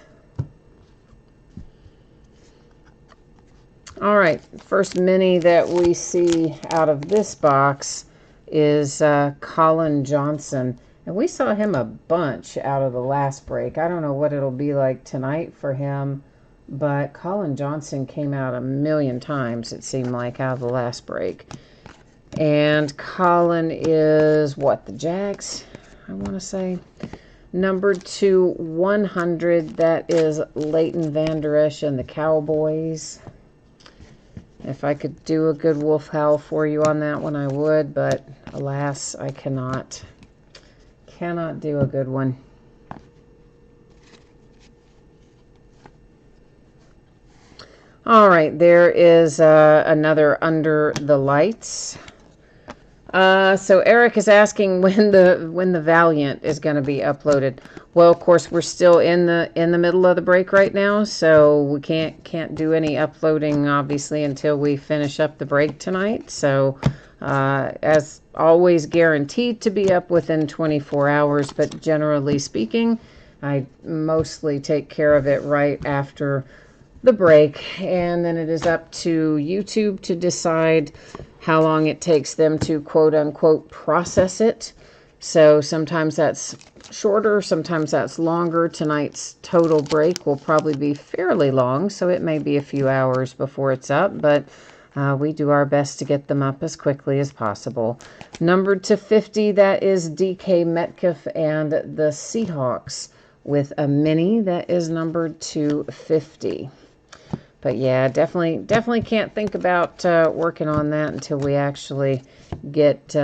All right, first mini that we see out of this box is Colin Johnson. And we saw him a bunch out of the last break. I don't know what it'll be like tonight for him, but Colin Johnson came out a million times, it seemed like, out of the last break. And Colin is, what, the Jags, I want to say? Numbered to 100, that is Leighton Vander Esch and the Cowboys. If I could do a good wolf howl for you on that one, I would, but alas, I cannot. Cannot do a good one. All right, there is another Under the Lights. So Eric is asking when the Valiant is going to be uploaded. Well, of course, we're still in the middle of the break right now, so we can't do any uploading obviously until we finish up the break tonight. So as always, guaranteed to be up within 24 hours, but generally speaking, I mostly take care of it right after the break, and then it is up to YouTube to decide how long it takes them to quote-unquote process it. So sometimes that's shorter, sometimes that's longer. Tonight's total break will probably be fairly long, so it may be a few hours before it's up, but we do our best to get them up as quickly as possible. Numbered to 50, that is DK Metcalf and the Seahawks, with a mini that is numbered to 50. But yeah, definitely can't think about working on that until we actually get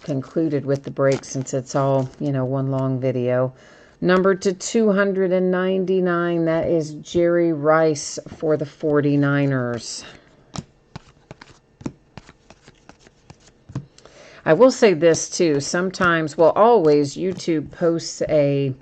concluded with the break, since it's all, you know, one long video. Numbered to 299, that is Jerry Rice for the 49ers. I will say this too, sometimes, well, always, YouTube posts a,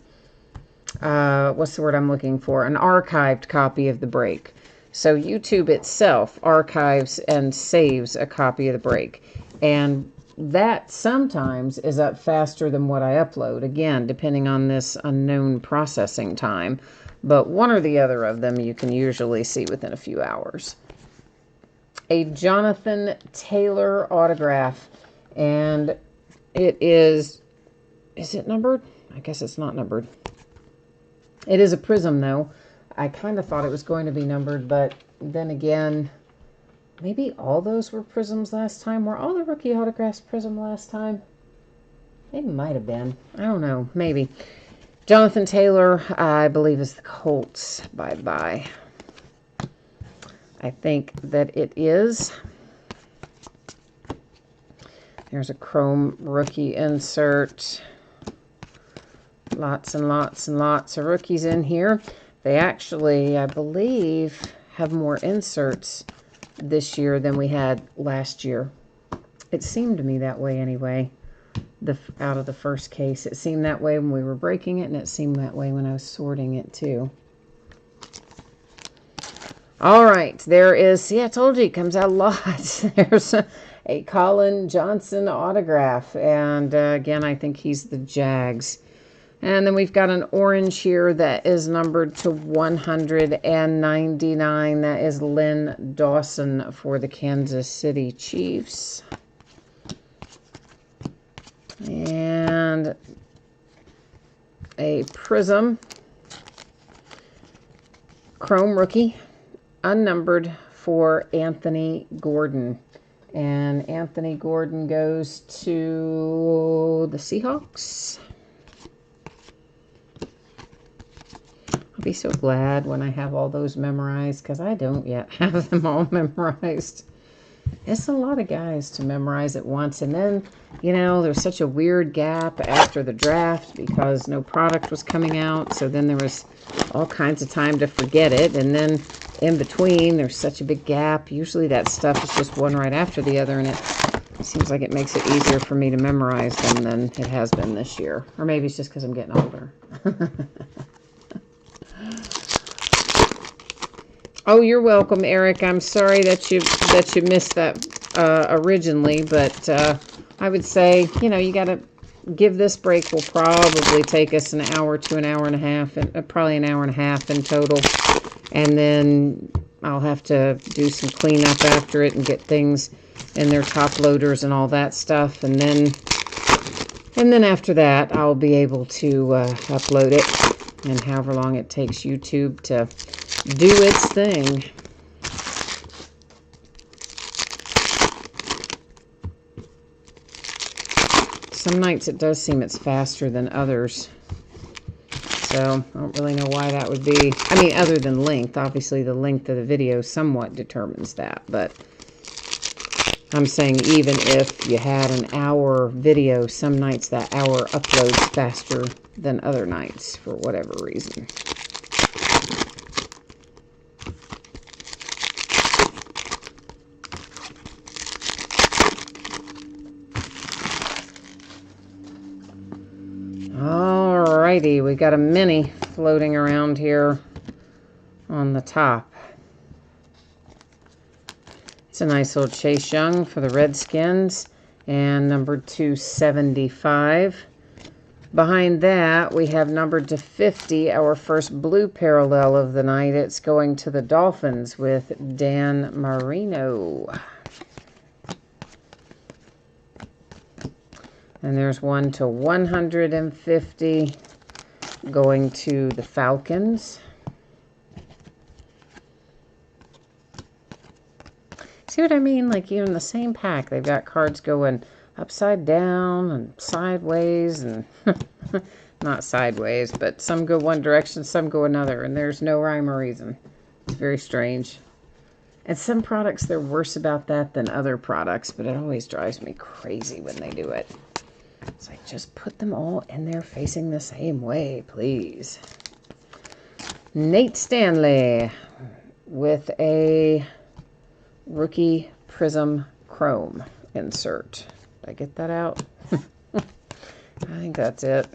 what's the word I'm looking for? An archived copy of the break. So YouTube itself archives and saves a copy of the break. And that sometimes is up faster than what I upload, again, depending on this unknown processing time. But one or the other of them you can usually see within a few hours. A Jonathan Taylor autograph. And it is it numbered? I guess it's not numbered. It is a Prism, though. I kind of thought it was going to be numbered, but then again, maybe all those were Prisms last time. Were all the rookie autographs Prism last time? They might have been. I don't know. Maybe. Jonathan Taylor, I believe, is the Colts. Bye-bye. I think that it is. There's a chrome rookie insert. Lots and lots and lots of rookies in here. They actually, I believe, have more inserts this year than we had last year. It seemed to me that way anyway. Out of the first case, it seemed that way when we were breaking it, and it seemed that way when I was sorting it too. All right, there is, see, I told you, it comes out a lot. There's a Colin Johnson autograph, and again, I think he's the Jags. And then we've got an orange here that is numbered to 199. That is Lynn Dawson for the Kansas City Chiefs. And a Prism Chrome rookie, unnumbered, for Anthony Gordon. And Anthony Gordon goes to the Seahawks. I'll be so glad when I have all those memorized, because I don't yet have them all memorized. It's a lot of guys to memorize at once. And then, you know, there's such a weird gap after the draft because no product was coming out. So then there was all kinds of time to forget it. And then in between, there's such a big gap. Usually that stuff is just one right after the other, and Seems like it makes it easier for me to memorize them than it has been this year. Or maybe it's just because I'm getting older. Oh, you're welcome, Eric. I'm sorry that you missed that originally, but I would say, you know, you got to give this break. Will probably take us an hour to an hour and a half, and probably an hour and a half in total. And then I'll have to do some cleanup after it and get things in their top loaders and all that stuff. And then after that, I'll be able to upload it, and however long it takes YouTube to do its thing. Some nights it does seem it's faster than others. So I don't really know why that would be. I mean, other than length. Obviously, the length of the video somewhat determines that. But I'm saying even if you had an hour video, some nights that hour uploads faster than other nights for whatever reason. Alrighty, we got a mini floating around here on the top. It's a nice little Chase Young for the Redskins, and numbered to 75. Behind that, we have numbered to 50, our first blue parallel of the night. It's going to the Dolphins with Dan Marino. And there's one to 150 going to the Falcons. See what I mean? Like, even in the same pack, they've got cards going upside down and sideways, and not sideways, but some go one direction, some go another, and there's no rhyme or reason. It's very strange. And some products, they're worse about that than other products, but it always drives me crazy when they do it. It's like, just put them all in there facing the same way, please. Nate Stanley with a rookie Prism Chrome insert. Did I get that out? I think that's it.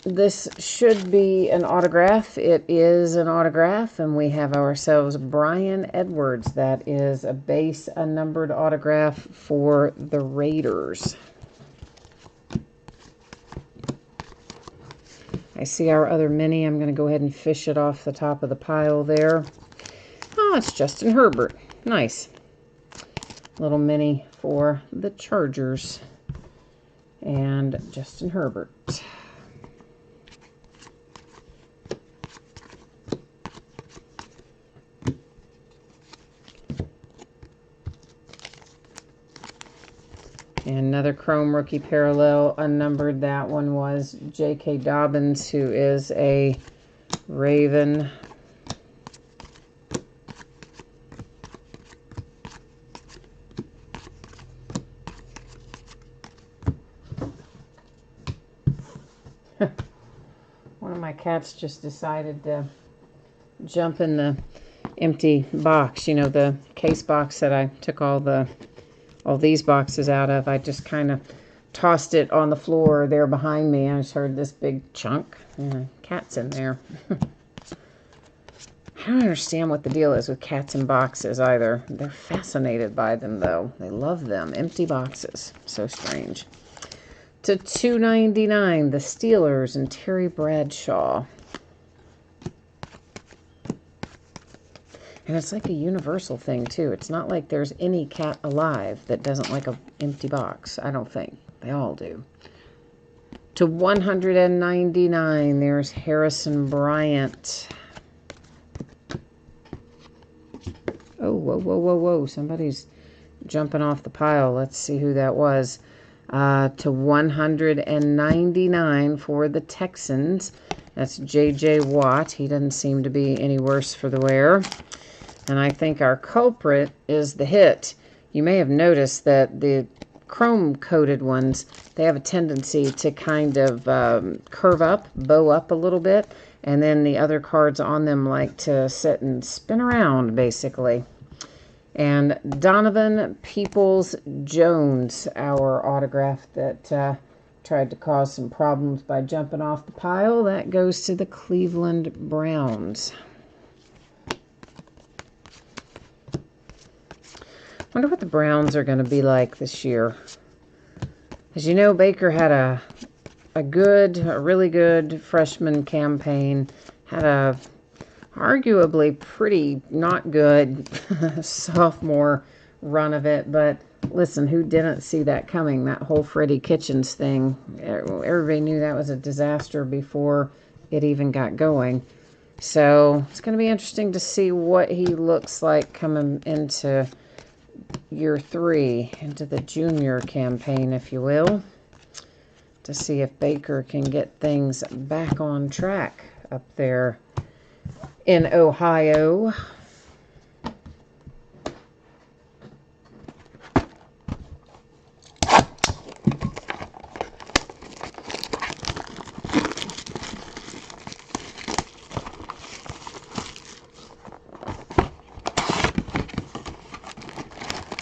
This should be an autograph. It is an autograph, and we have ourselves Bryan Edwards. That is a base unnumbered autograph for the Raiders. I see our other mini. I'm going to go ahead and fish it off the top of the pile there. Oh, it's Justin Herbert. Nice. Little mini for the Chargers and Justin Herbert. And another Chrome rookie parallel, unnumbered. That one was J.K. Dobbins, who is a Raven. One of my cats just decided to jump in the empty box. You know, the case box that I took all these boxes out of. I just kind of tossed it on the floor there behind me. I just heard this big chunk. Cat's in there. I don't understand what the deal is with cats in boxes either. They're fascinated by them, though. They love them. Empty boxes. So strange. To $2.99, the Steelers and Terry Bradshaw. And it's like a universal thing, too. It's not like there's any cat alive that doesn't like an empty box. I don't think. They all do. To $199, there's Harrison Bryant. Oh, whoa, whoa, whoa, whoa. Somebody's jumping off the pile. Let's see who that was. To $199 for the Texans. That's J.J. Watt. He doesn't seem to be any worse for the wear. And I think our culprit is the hit. You may have noticed that the chrome-coated ones, they have a tendency to kind of curve up, bow up a little bit. And then the other cards on them like to sit and spin around, basically. And Donovan Peoples-Jones, our autograph that tried to cause some problems by jumping off the pile, that goes to the Cleveland Browns. Wonder what the Browns are going to be like this year. As you know, Baker had a really good freshman campaign, had a arguably pretty not good sophomore run of it, but listen, who didn't see that coming? That whole Freddie Kitchens thing, everybody knew that was a disaster before it even got going. So it's going to be interesting to see what he looks like coming into year 3, into the junior campaign, if you will, to see if Baker can get things back on track up there in Ohio.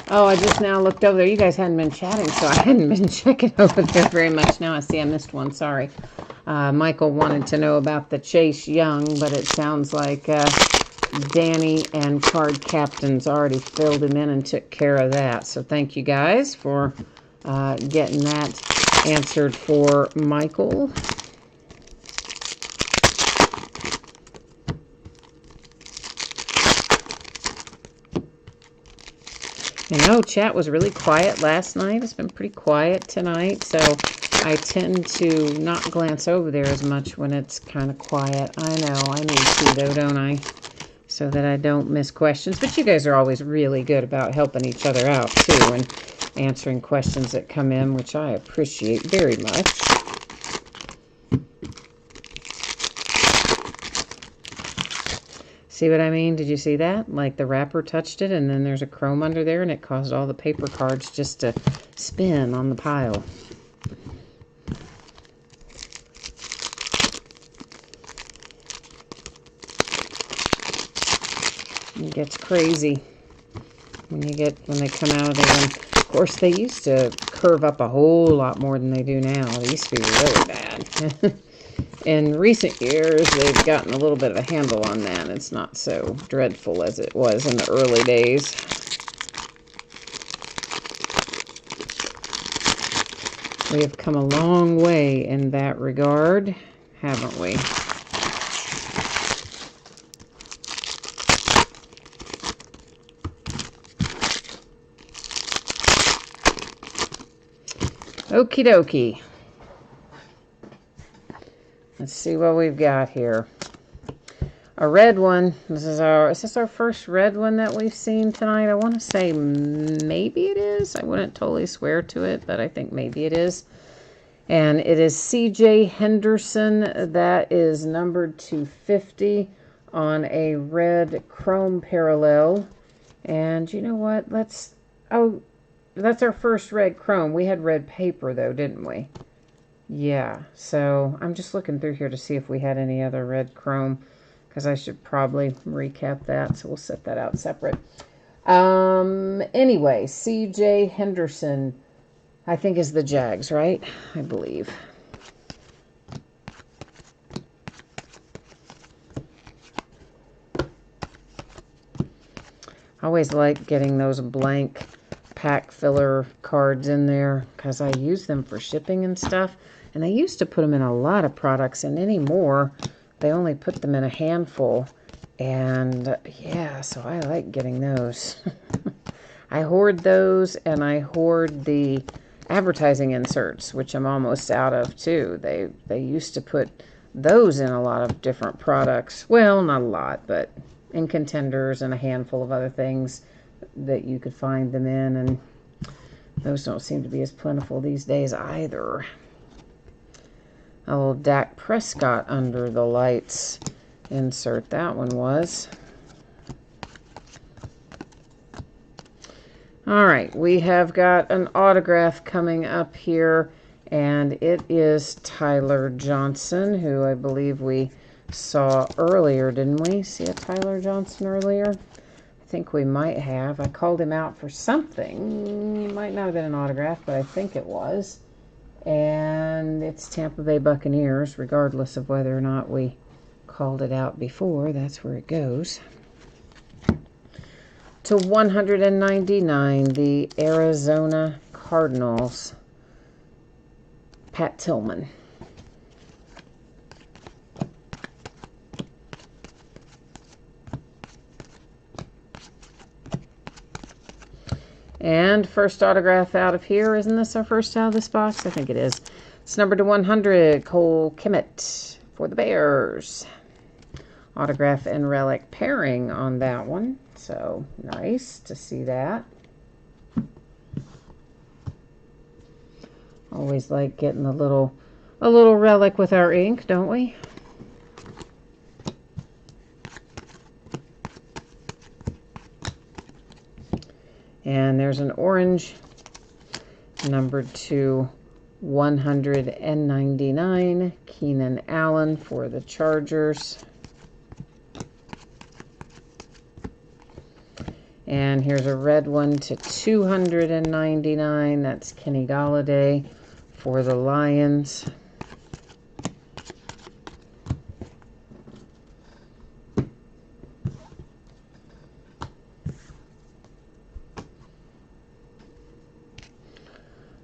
Oh, I just now looked over there. You guys hadn't been chatting, so I hadn't been checking over there very much. Now I see I missed one. Sorry. Michael wanted to know about the Chase Young, but it sounds like Danny and Card Captains already filled him in and took care of that. So thank you guys for getting that answered for Michael. I know chat was really quiet last night. It's been pretty quiet tonight, so I tend to not glance over there as much when it's kind of quiet. I know, I need to though, don't I? So that I don't miss questions. But you guys are always really good about helping each other out too and answering questions that come in, which I appreciate very much. See what I mean? Did you see that? Like the wrapper touched it and then there's a chrome under there and it caused all the paper cards just to spin on the pile. It gets crazy when they come out of there. And of course, they used to curve up a whole lot more than they do now. They used to be really bad. In recent years, they've gotten a little bit of a handle on that. It's not so dreadful as it was in the early days. We have come a long way in that regard, haven't we? Okie dokie. Let's see what we've got here. A red one. Is this our first red one that we've seen tonight? I want to say maybe it is. I wouldn't totally swear to it, but I think maybe it is. And it is C.J. Henderson. That is numbered to 50 on a red chrome parallel. And you know what? That's our first red chrome. We had red paper though, didn't we? Yeah, so I'm just looking through here to see if we had any other red chrome, because I should probably recap that, so we'll set that out separate. Anyway, C.J. Henderson, I think is the Jags, right? I believe. I always like getting those blank pack filler cards in there because I use them for shipping and stuff. And they used to put them in a lot of products, and anymore they only put them in a handful. And yeah, so I like getting those. I hoard those, and I hoard the advertising inserts, which I'm almost out of too. They used to put those in a lot of different products. Well, not a lot, but in Contenders and a handful of other things that you could find them in, and those don't seem to be as plentiful these days either. A little Dak Prescott under the lights insert, that one was. All right, we have got an autograph coming up here, and it is Tyler Johnson, who I believe we saw earlier, didn't we? See a Tyler Johnson earlier? think we might have. I called him out for something. It might not have been an autograph, but I think it was. And it's Tampa Bay Buccaneers, regardless of whether or not we called it out before. That's where it goes. To 199, the Arizona Cardinals, Pat Tillman. And first autograph out of here. Isn't this our first out of this box? I think it is. It's numbered to 100, Cole Kmet for the Bears. Autograph and relic pairing on that one. So nice to see that. Always like getting a little relic with our ink, don't we? And there's an orange, numbered to 199, Keenan Allen for the Chargers. And here's a red one to 299, that's Kenny Golladay for the Lions.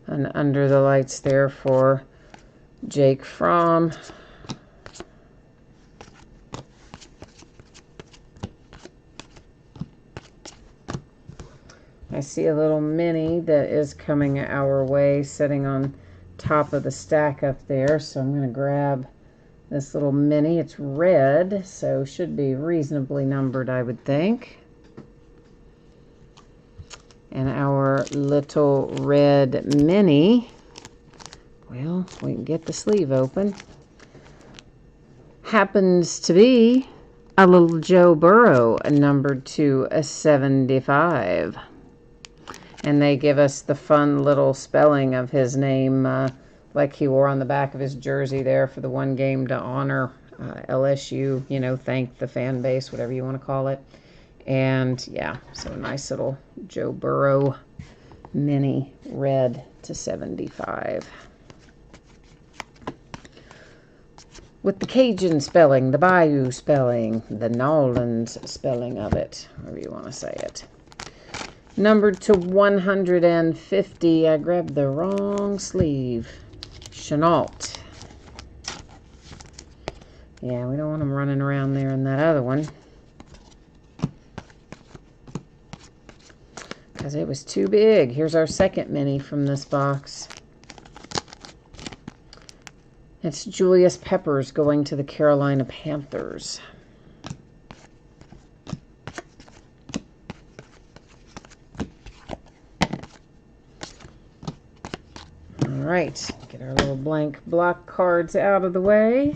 And under the lights there for Jake Fromm. I see a little mini that is coming our way, sitting on top of the stack up there. So I'm going to grab this little mini. It's red, so should be reasonably numbered, I would think. And our little red mini, well, we can get the sleeve open, happens to be a little Joe Burrow, numbered to a 75. And they give us the fun little spelling of his name, like he wore on the back of his jersey there for the one game to honor LSU, you know, thank the fan base, whatever you want to call it. And yeah, so a nice little Joe Burrow mini red to 75. With the Cajun spelling, the Bayou spelling, the Nolans spelling of it, however you want to say it. Numbered to 150, I grabbed the wrong sleeve. Chenault. Yeah, we don't want them running around there in that other one, because it was too big. Here's our second mini from this box. It's Julius Peppers going to the Carolina Panthers. All right, get our little blank block cards out of the way.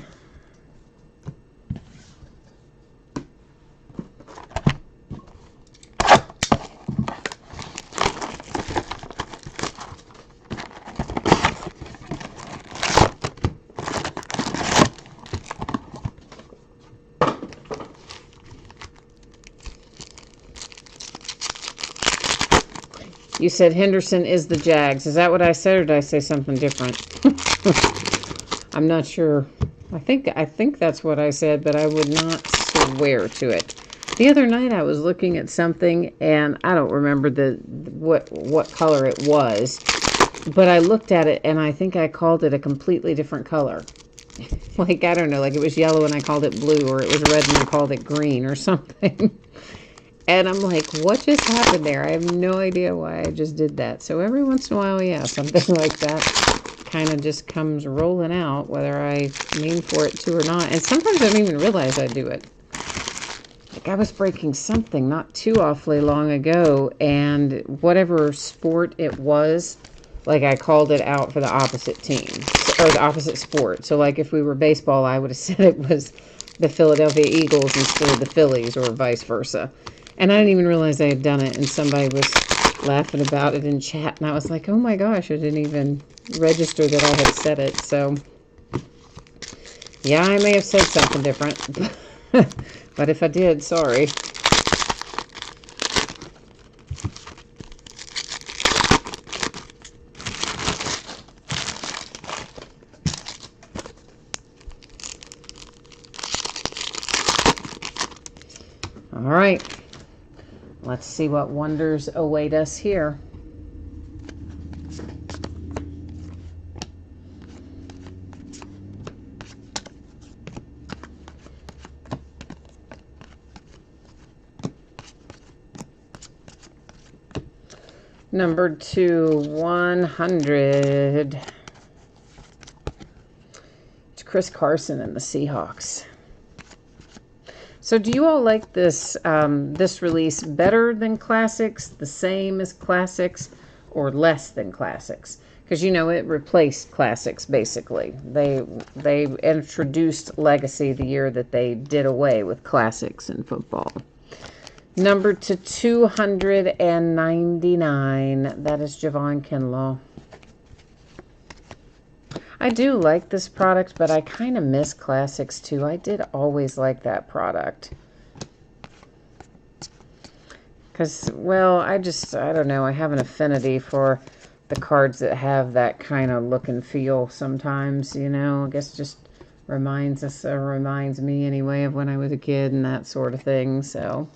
You said Henderson is the Jags. Is that what I said, or did I say something different? I'm not sure. I think that's what I said, but I would not swear to it. The other night I was looking at something, and I don't remember what color it was, but I looked at it, and I think I called it a completely different color. Like, I don't know, like it was yellow and I called it blue, or it was red and I called it green or something. And I'm like, what just happened there? I have no idea why I just did that. So every once in a while, yeah, something like that kind of just comes rolling out, whether I mean for it to or not. And sometimes I don't even realize I do it. Like I was breaking something not too awfully long ago, and whatever sport it was, like I called it out for the opposite team, or the opposite sport. So like if we were baseball, I would have said it was the Philadelphia Eagles instead of the Phillies, or vice versa. And I didn't even realize I had done it, and somebody was laughing about it in chat, and I was like, oh my gosh, I didn't even register that I had said it. So, yeah, I may have said something different, but if I did, sorry. All right. Let's see what wonders await us here. Numbered to 100. It's Chris Carson and the Seahawks. So do you all like this this release better than Classics, the same as Classics, or less than Classics? Because, you know, it replaced Classics, basically. They introduced Legacy the year that they did away with Classics in football. Numbered to 299. That is Javon Kinlaw. I do like this product, but I kind of miss Classics too. I did always like that product. Because, well, I don't know. I have an affinity for the cards that have that kind of look and feel sometimes, you know. I guess it just reminds me anyway of when I was a kid and that sort of thing, so...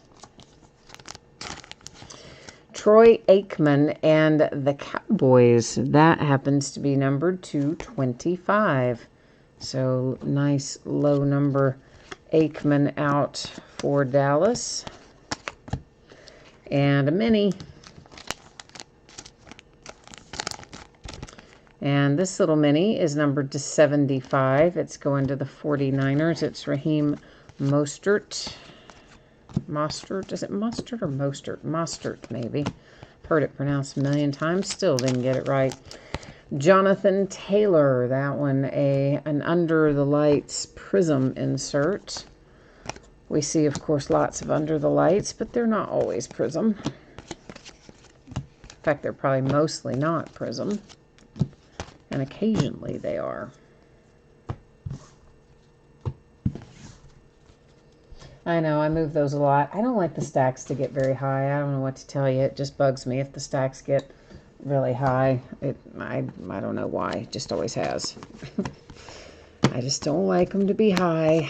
Troy Aikman and the Cowboys. That happens to be numbered to 25. So nice low number Aikman out for Dallas. And a mini. And this little mini is numbered to 75. It's going to the 49ers. It's Raheem Mostert. Mostert, is it Mostert or Mostert? Mostert, maybe. Heard it pronounced a million times, still didn't get it right. Jonathan Taylor, that one, an Under the Lights Prism insert. We see, of course, lots of Under the Lights, but they're not always Prism. In fact, they're probably mostly not Prism, and occasionally they are. I know, I move those a lot. I don't like the stacks to get very high. I don't know what to tell you. It just bugs me if the stacks get really high. I don't know why. It just always has. I just don't like them to be high.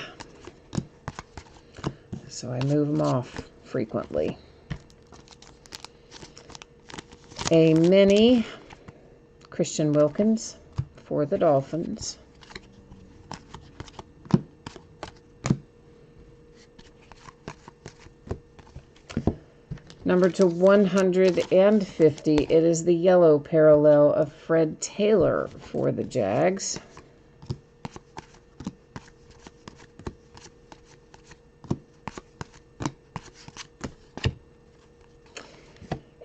So I move them off frequently. A mini Christian Wilkins for the Dolphins. Number to 150, it is the yellow parallel of Fred Taylor for the Jags.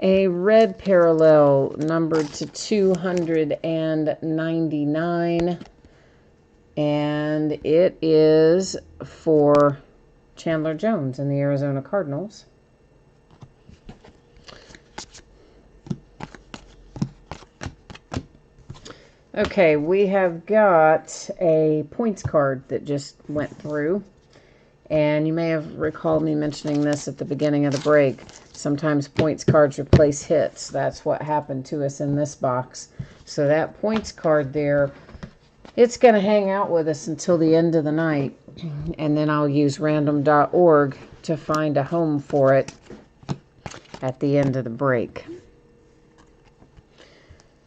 A red parallel numbered to 299, and it is for Chandler Jones and the Arizona Cardinals. Okay, we have got a points card that just went through, and you may have recalled me mentioning this at the beginning of the break. Sometimes points cards replace hits. That's what happened to us in this box. So that points card there, it's going to hang out with us until the end of the night, and then I'll use random.org to find a home for it at the end of the break.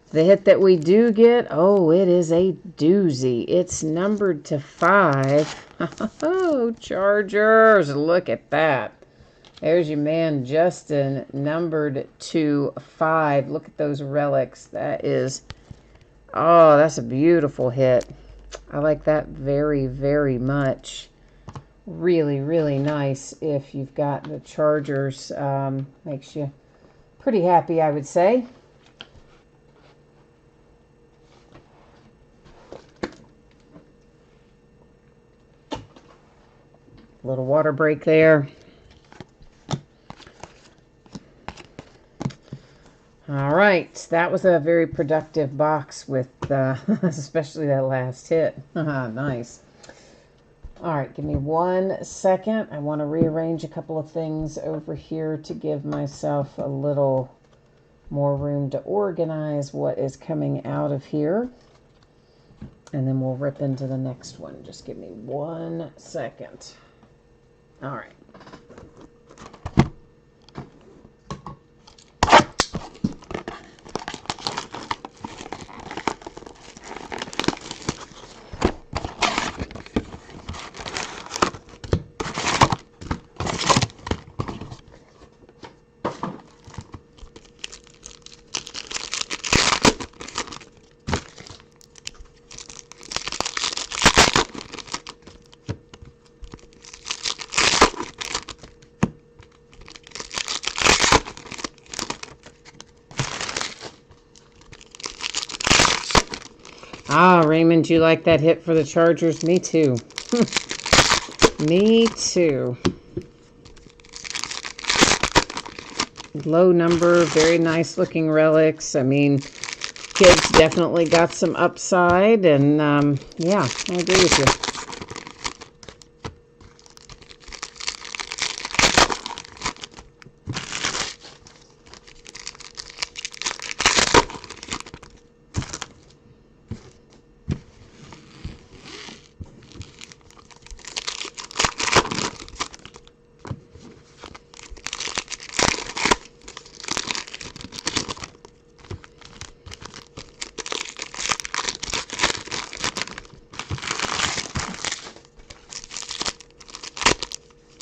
The hit that we do get, oh, it is a doozy. It's numbered to 5. Oh, Chargers, look at that. There's your man, Justin, numbered to 5. Look at those relics. That is, oh, that's a beautiful hit. I like that very, very much. Really, really nice if you've got the Chargers. Makes you pretty happy, I would say. Little water break there. All right, that was a very productive box with especially that last hit. Nice. All right, give me 1 second. I want to rearrange a couple of things over here to give myself a little more room to organize what is coming out of here. And then we'll rip into the next one. Just give me 1 second. All right. Ah, Raymond, you like that hit for the Chargers? Me too. Me too. Low number, very nice looking relics. I mean, kids definitely got some upside, and yeah, I agree with you.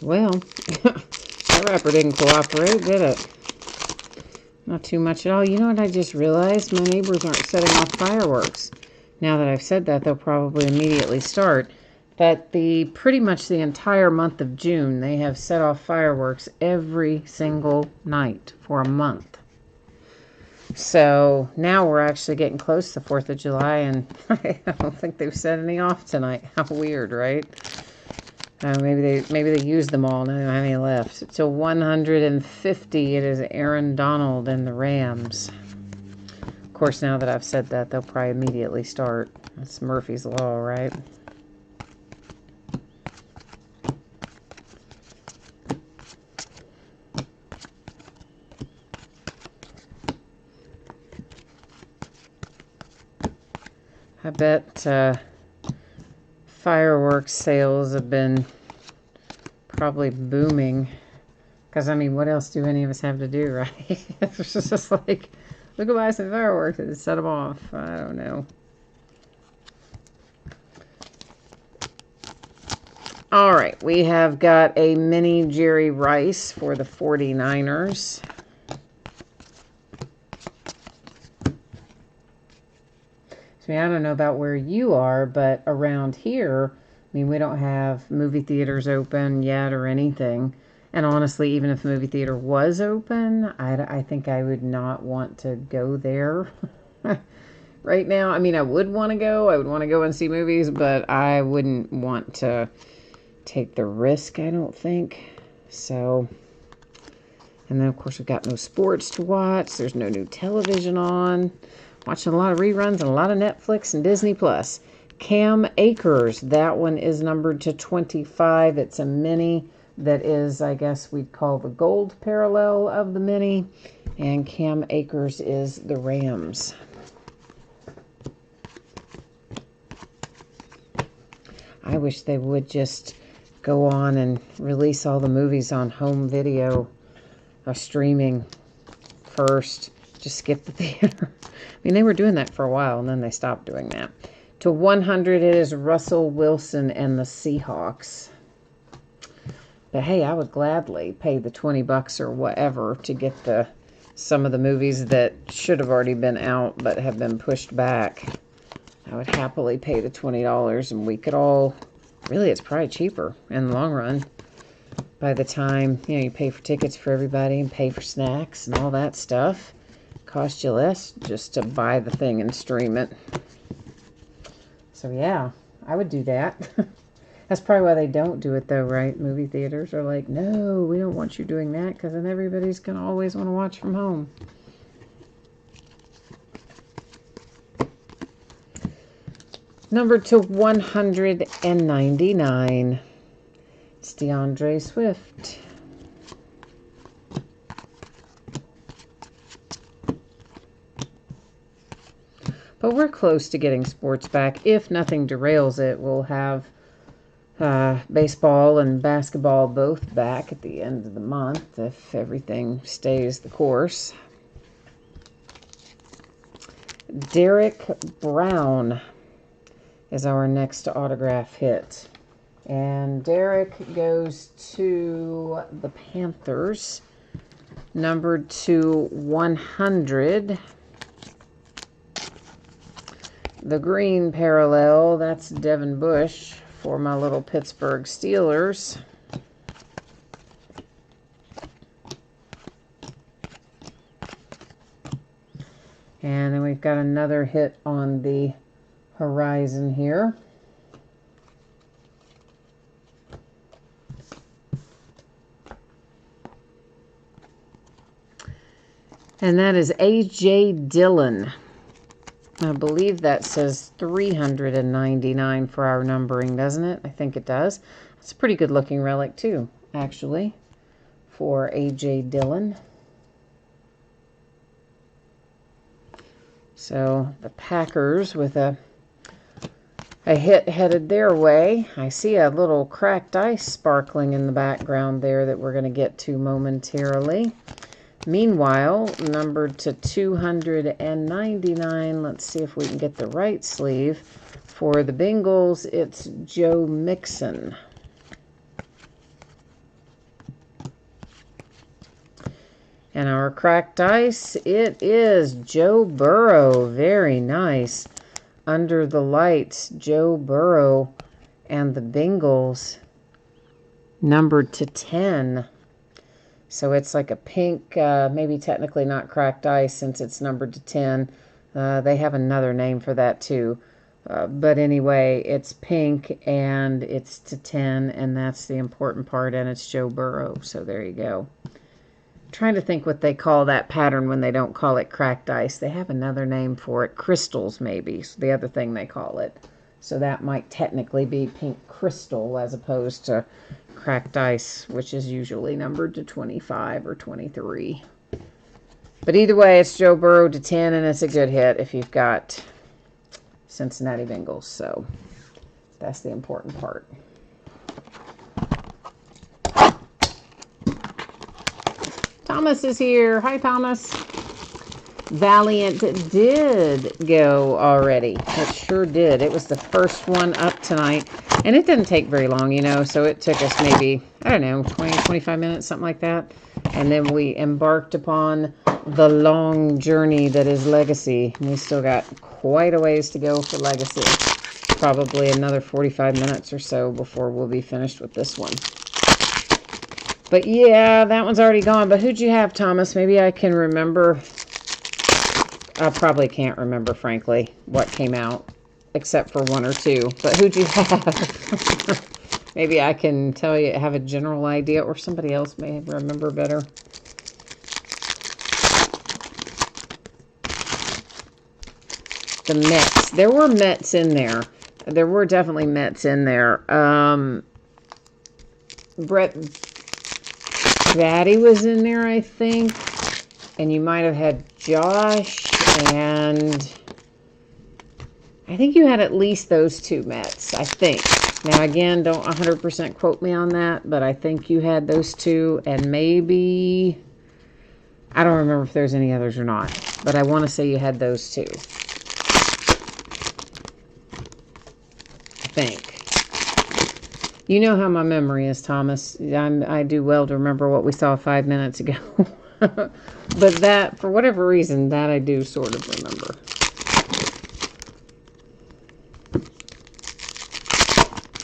Well, that wrapper didn't cooperate, did it? Not too much at all. You know what I just realized? My neighbors aren't setting off fireworks. Now that I've said that, they'll probably immediately start. But pretty much the entire month of June, they have set off fireworks every single night for a month. So now we're actually getting close to 4th of July, and I don't think they've set any off tonight. How weird, right? Maybe they used them all. Now they don't have any left. So 150, it is Aaron Donald and the Rams. Of course, now that I've said that, they'll probably immediately start. That's Murphy's Law, right? I bet fireworks sales have been probably booming. Because, I mean, what else do any of us have to do, right? It's just like, look, buy some fireworks and set them off. I don't know. All right, we have got a mini Jerry Rice for the 49ers. I mean, I don't know about where you are, but around here, I mean, we don't have movie theaters open yet or anything. And honestly, even if the movie theater was open, I think I would not want to go there right now. I mean, I would want to go. I would want to go and see movies, but I wouldn't want to take the risk, I don't think. So, and then, of course, we've got no sports to watch. There's no new television on. Watching a lot of reruns and a lot of Netflix and Disney Plus. Cam Akers, that one is numbered to 25. It's a mini that is, I guess we'd call the gold parallel of the mini. And Cam Akers is the Rams. I wish they would just go on and release all the movies on home video or streaming first. Just skip the theater. I mean, they were doing that for a while, and then they stopped doing that. To 100, it is Russell Wilson and the Seahawks. But hey, I would gladly pay the $20 or whatever to get some of the movies that should have already been out but have been pushed back. I would happily pay the $20, and we could all... Really, it's probably cheaper in the long run. By the time, you pay for tickets for everybody and pay for snacks and all that stuff. Cost you less just to buy the thing and stream it. So yeah, I would do that. That's probably why they don't do it though, right? Movie theaters are like, no, we don't want you doing that, because then everybody's going to always want to watch from home. Number to 199. It's DeAndre Swift. But we're close to getting sports back. If nothing derails it, we'll have baseball and basketball both back at the end of the month, if everything stays the course. Derek Brown is our next autograph hit. And Derek goes to the Panthers, numbered to 100. The green parallel, that's Devin Bush for my little Pittsburgh Steelers. And then we've got another hit on the horizon here. And that is A.J. Dillon. I believe that says 399 for our numbering, doesn't it? I think it does. It's a pretty good looking relic too, actually, for A.J. Dillon. So the Packers with a hit headed their way. I see a little cracked ice sparkling in the background there that we're going to get to momentarily. Meanwhile, numbered to 299, let's see if we can get the right sleeve. For the Bengals, it's Joe Mixon. And our cracked ice, it is Joe Burrow. Very nice. Under the lights, Joe Burrow and the Bengals, numbered to 10. So it's like a pink, maybe technically not cracked ice since it's numbered to 10. They have another name for that too. But anyway, it's pink and it's to 10, and that's the important part, and it's Joe Burrow. So there you go. Trying to think what they call that pattern when they don't call it cracked ice. They have another name for it. Crystals, maybe. So the other thing they call it. So that might technically be pink crystal as opposed to cracked ice, which is usually numbered to 25 or 23. But either way, it's Joe Burrow to 10, and it's a good hit if you've got Cincinnati Bengals. So that's the important part. Thomas is here. Hi, Thomas. Valiant did go already. It sure did. It was the first one up tonight. And it didn't take very long, you know. So it took us maybe, I don't know, 20, 25 minutes, something like that. And then we embarked upon the long journey that is Legacy. And we still got quite a ways to go for Legacy. Probably another 45 minutes or so before we'll be finished with this one. But yeah, that one's already gone. But who'd you have, Thomas? Maybe I can remember. I probably can't remember, frankly, what came out, except for one or two. But who'd you have? Maybe I can tell you, have a general idea, or somebody else may remember better. The Mets. There were Mets in there. There were definitely Mets in there. Brett Batty was in there, I think. And you might have had Josh, and I think you had at least those two Mets, I think. Now, again, don't 100% quote me on that, but I think you had those two, and maybe, I don't remember if there's any others or not, but I want to say you had those two. I think. You know how my memory is, Thomas. I do well to remember what we saw 5 minutes ago. But that, for whatever reason, that I do sort of remember.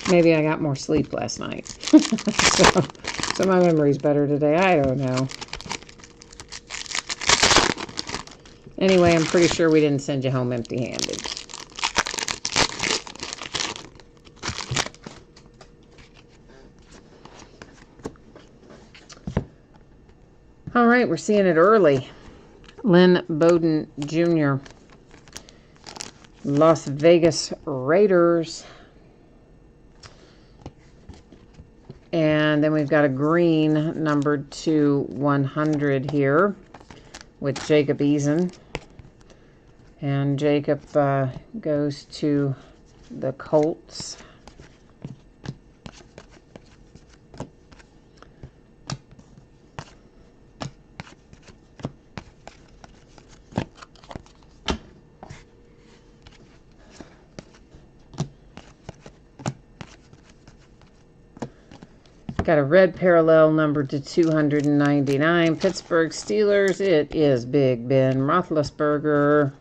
Maybe I got more sleep last night. so my memory's better today. I don't know. Anyway, I'm pretty sure we didn't send you home empty-handed. All right, we're seeing it early. Lynn Bowden Jr. Las Vegas Raiders. And then we've got a green numbered to 100 here with Jacob Eason. And Jacob goes to the Colts. Got a red parallel numbered to 299. Pittsburgh Steelers. It is Big Ben Roethlisberger.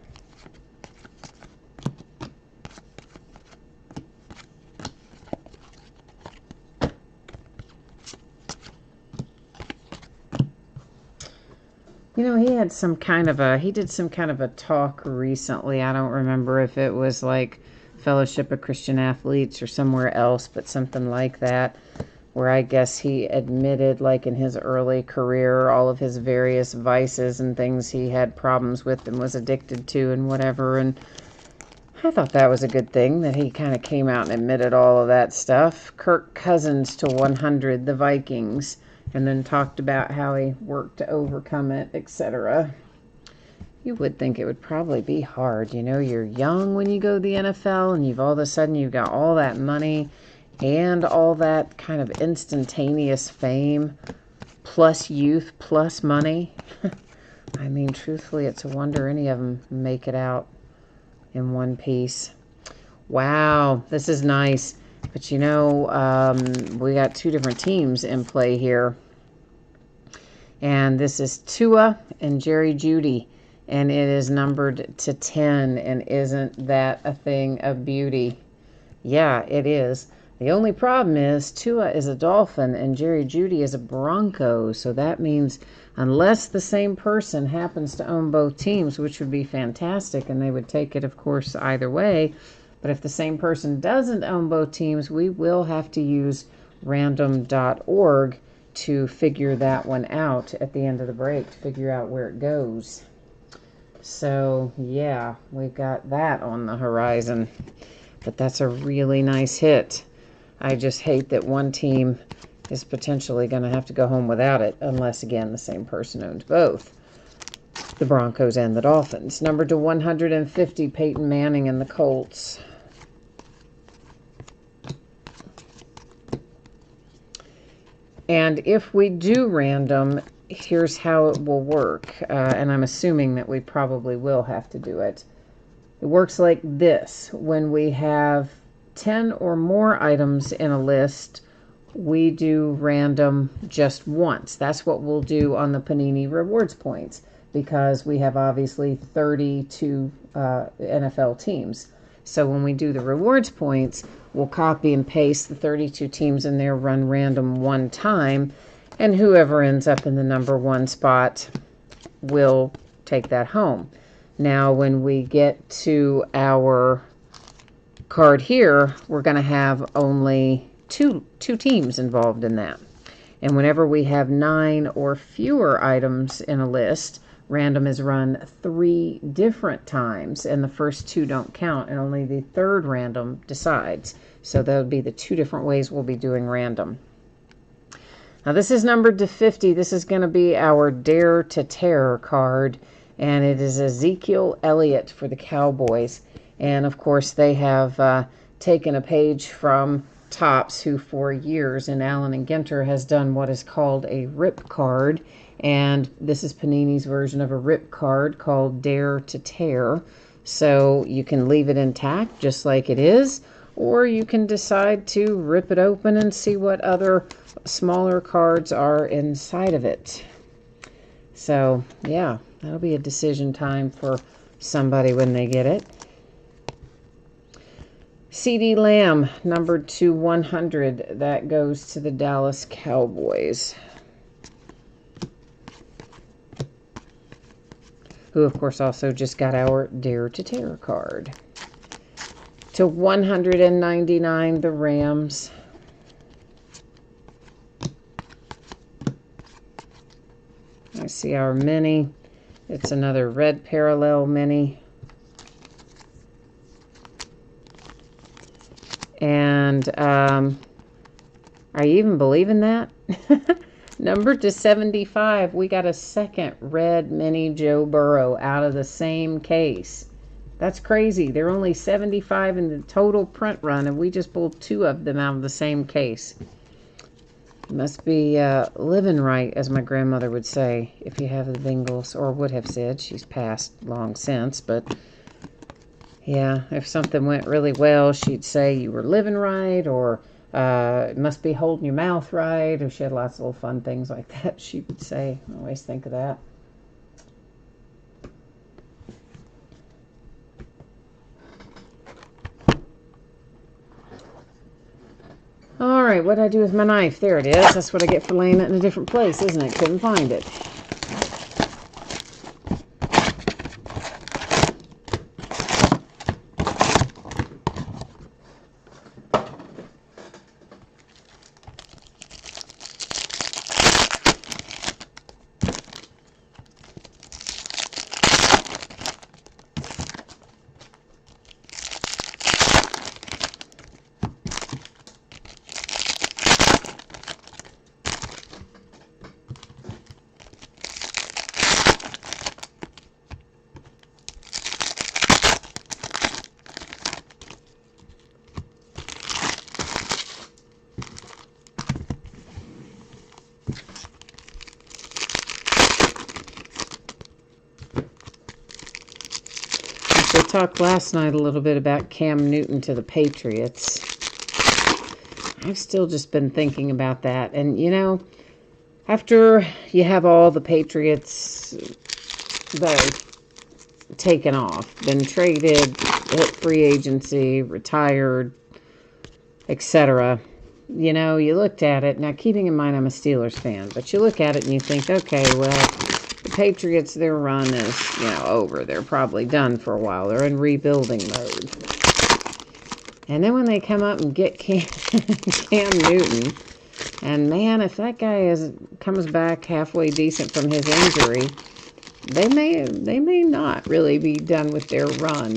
You know, he did some kind of a talk recently. I don't remember if it was like Fellowship of Christian Athletes or somewhere else, but something like that, where I guess he admitted, like in his early career, all of his various vices and things he had problems with and was addicted to and whatever. And I thought that was a good thing that he kind of came out and admitted all of that stuff. Kirk Cousins to 100, the Vikings, and then talked about how he worked to overcome it, etc. You would think it would probably be hard. You know, you're young when you go to the NFL and all of a sudden you've got all that money and all that kind of instantaneous fame, plus youth, plus money. I mean, truthfully, it's a wonder any of them make it out in one piece. Wow, this is nice. But you know, we got two different teams in play here. And this is Tua and Jerry Jeudy. And it is numbered to 10. And isn't that a thing of beauty? Yeah, it is. The only problem is Tua is a Dolphin and Jerry Jeudy is a Bronco. So that means unless the same person happens to own both teams, which would be fantastic, and they would take it, of course, either way. But if the same person doesn't own both teams, we will have to use random.org to figure that one out at the end of the break, to figure out where it goes. So, yeah, we've got that on the horizon. But that's a really nice hit. I just hate that one team is potentially going to have to go home without it, unless, again, the same person owns both. The Broncos and the Dolphins. Number to 150, Peyton Manning and the Colts. And if we do random, here's how it will work. And I'm assuming that we probably will have to do it. It works like this. When we have 10 or more items in a list, we do random just once. That's what we'll do on the Panini Rewards points, because we have obviously 32 NFL teams. So when we do the rewards points, we'll copy and paste the 32 teams in there, run random one time, and whoever ends up in the number one spot will take that home. Now, when we get to our card here, we're going to have only two teams involved in that. And whenever we have 9 or fewer items in a list, random is run 3 different times, and the first 2 don't count, and only the third random decides. So that would be the 2 different ways we'll be doing random. Now this is numbered to 50. This is going to be our Dare to Terror card, and it is Ezekiel Elliott for the Cowboys. And of course they have taken a page from Topps, who for years in Allen and Ginter has done what is called a rip card. And this is Panini's version of a rip card called Dare to Tear. So you can leave it intact just like it is, or you can decide to rip it open and see what other smaller cards are inside of it. So yeah, that'll be a decision time for somebody when they get it. CeeDee Lamb, numbered to 100. That goes to the Dallas Cowboys, who, of course, also just got our Dare to Terror card. To 199, the Rams. I see our mini. It's another red parallel mini. And are you even believing that? Number to 75, we got a second red mini Joe Burrow out of the same case. That's crazy. There are only 75 in the total print run, and we just pulled 2 of them out of the same case. Must be living right, as my grandmother would say, if you have the Bengals, or would have said. She's passed long since, but yeah, if something went really well, she'd say you were living right, or it must be holding your mouth right, or she had lots of little fun things like that she would say. I always think of that. All right, what did I do with my knife? There it is. That's what I get for laying it in a different place, isn't it? Couldn't find it. talked last night a little bit about Cam Newton to the Patriots. I've still just been thinking about that. And, you know, after you have all the Patriots that are taken off, been traded, hit free agency, retired, etc., you know, you looked at it. Now, keeping in mind I'm a Steelers fan, but you look at it and you think, okay, well, the Patriots, their run is, you know, over. They're probably done for a while. They're in rebuilding mode. And then when they come up and get Cam Newton, and man, if that guy comes back halfway decent from his injury, they may not really be done with their run.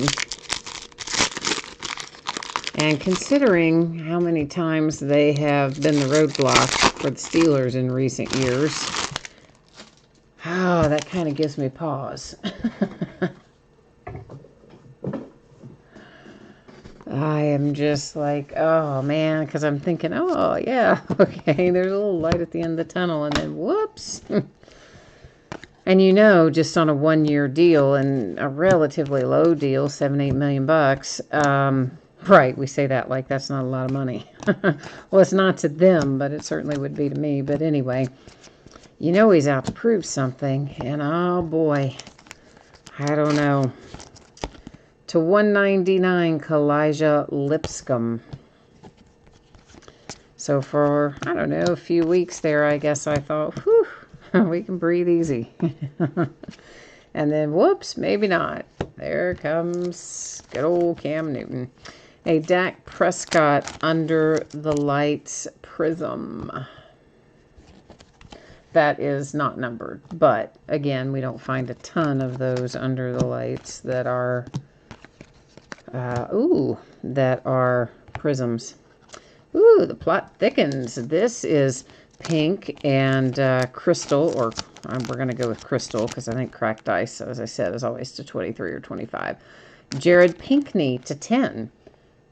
And considering how many times they have been the roadblock for the Steelers in recent years, oh, that kind of gives me pause. I am just like, oh man, because I'm thinking, oh yeah, okay, there's a little light at the end of the tunnel, and then whoops. And you know, just on a 1-year deal and a relatively low deal, $7-8 million, right, we say that like that's not a lot of money. Well, it's not to them, but it certainly would be to me. But anyway, you know he's out to prove something. And oh boy, I don't know. To 199, Kalijah Lipscomb. So for, I don't know, a few weeks there, I guess I thought, whew, we can breathe easy. And then, whoops, maybe not. There comes good old Cam Newton. A Dak Prescott Under the Lights Prism. That is not numbered. But, again, we don't find a ton of those under the lights that are, that are prisms. Ooh, the plot thickens. This is pink and crystal, or we're going to go with crystal because I think cracked ice, as I said, is always to 23 or 25. Jared Pinkney to 10.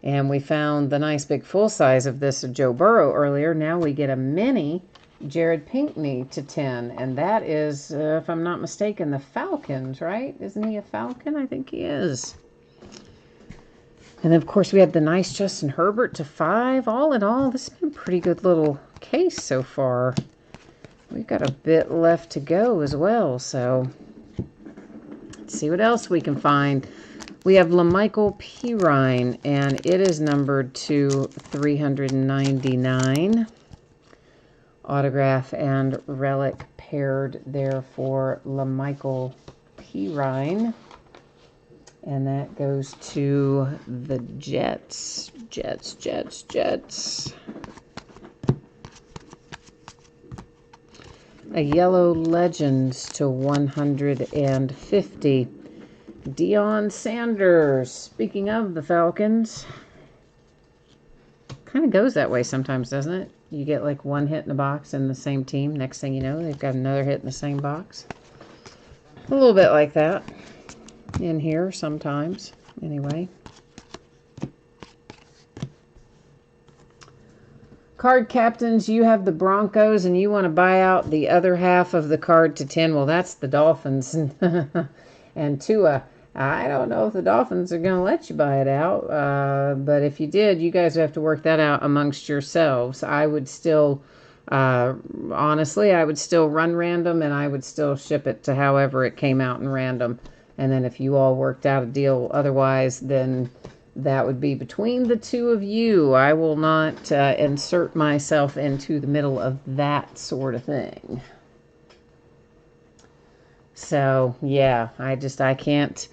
And we found the nice big full size of this Joe Burrow earlier. Now we get a mini Jared Pinkney to 10. And that is, if I'm not mistaken, the Falcons, right? Isn't he a Falcon? I think he is. And then, of course, we have the nice Justin Herbert to 5. All in all, this has been a pretty good little case so far. We've got a bit left to go as well. So let's see what else we can find. We have LaMichael Pirine, and it is numbered to 399. Autograph and relic paired there for LaMichael Pirine. And that goes to the Jets. Jets. A Yellow Legends to 150. Deion Sanders. Speaking of the Falcons, kind of goes that way sometimes, doesn't it? You get like one hit in the box in the same team. Next thing you know, they've got another hit in the same box. A little bit like that in here sometimes. Anyway. Card captains, you have the Broncos and you want to buy out the other half of the card to 10. Well, that's the Dolphins. And Tua, I don't know if the Dolphins are going to let you buy it out. But if you did, you guys have to work that out amongst yourselves. I would still, honestly, I would still run random and I would still ship it to however it came out in random. And then if you all worked out a deal otherwise, then that would be between the two of you. I will not insert myself into the middle of that sort of thing. So, yeah, I can't.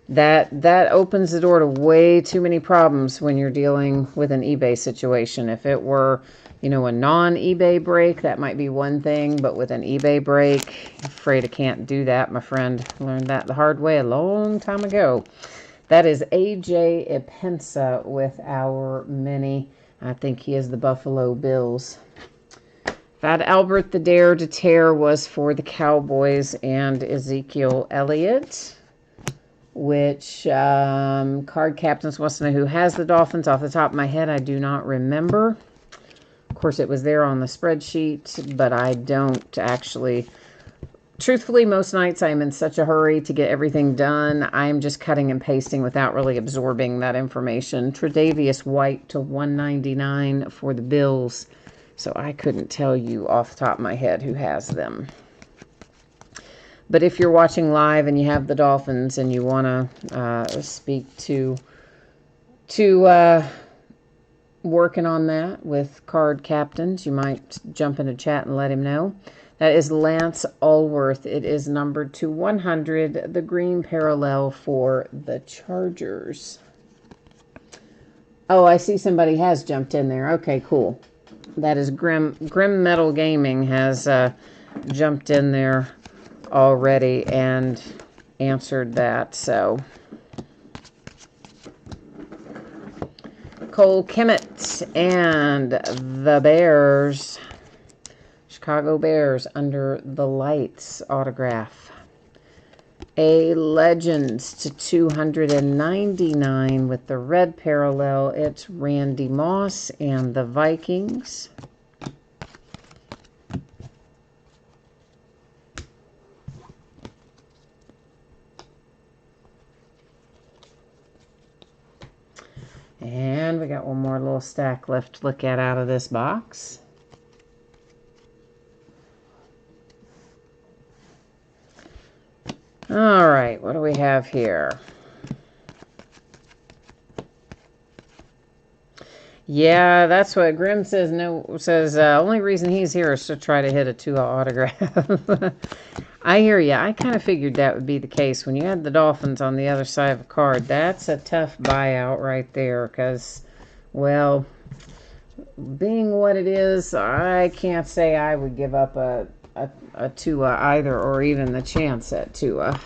That opens the door to way too many problems when you're dealing with an eBay situation. If it were, a non-eBay break, that might be one thing. But with an eBay break, I'm afraid I can't do that, my friend. Learned that the hard way a long time ago. That is AJ Epensa with our mini. I think he is the Buffalo Bills. That Albert the Dare to Tear was for the Cowboys and Ezekiel Elliott, which card captains wants to know who has the Dolphins. Off the top of my head, I do not remember. Of course, it was there on the spreadsheet, but I don't actually truthfully, most nights I'm in such a hurry to get everything done. I'm just cutting and pasting without really absorbing that information. Tre'Davious White to 199 for the Bills. So I couldn't tell you off the top of my head who has them. But if you're watching live and you have the Dolphins and you want to speak to working on that with card captains, you might jump into chat and let him know. That is Lance Allworth. It is numbered to 100, the green parallel for the Chargers. Oh, I see somebody has jumped in there. Okay, cool. That is Grim Metal Gaming has jumped in there already and answered that. So Cole Kemet and the Bears, Chicago Bears, Under the Lights autograph. A Legends to 299 with the red parallel. It's Randy Moss and the Vikings. And we got one more little stack left to look at out of this box. All right, what do we have here? Yeah, that's what Grim says. No, says only reason he's here is to try to hit a Tua autograph. I hear you. I kind of figured that would be the case. When you had the Dolphins on the other side of a card, that's a tough buyout right there because, well, being what it is, I can't say I would give up a Tua either, or even the chance at Tua.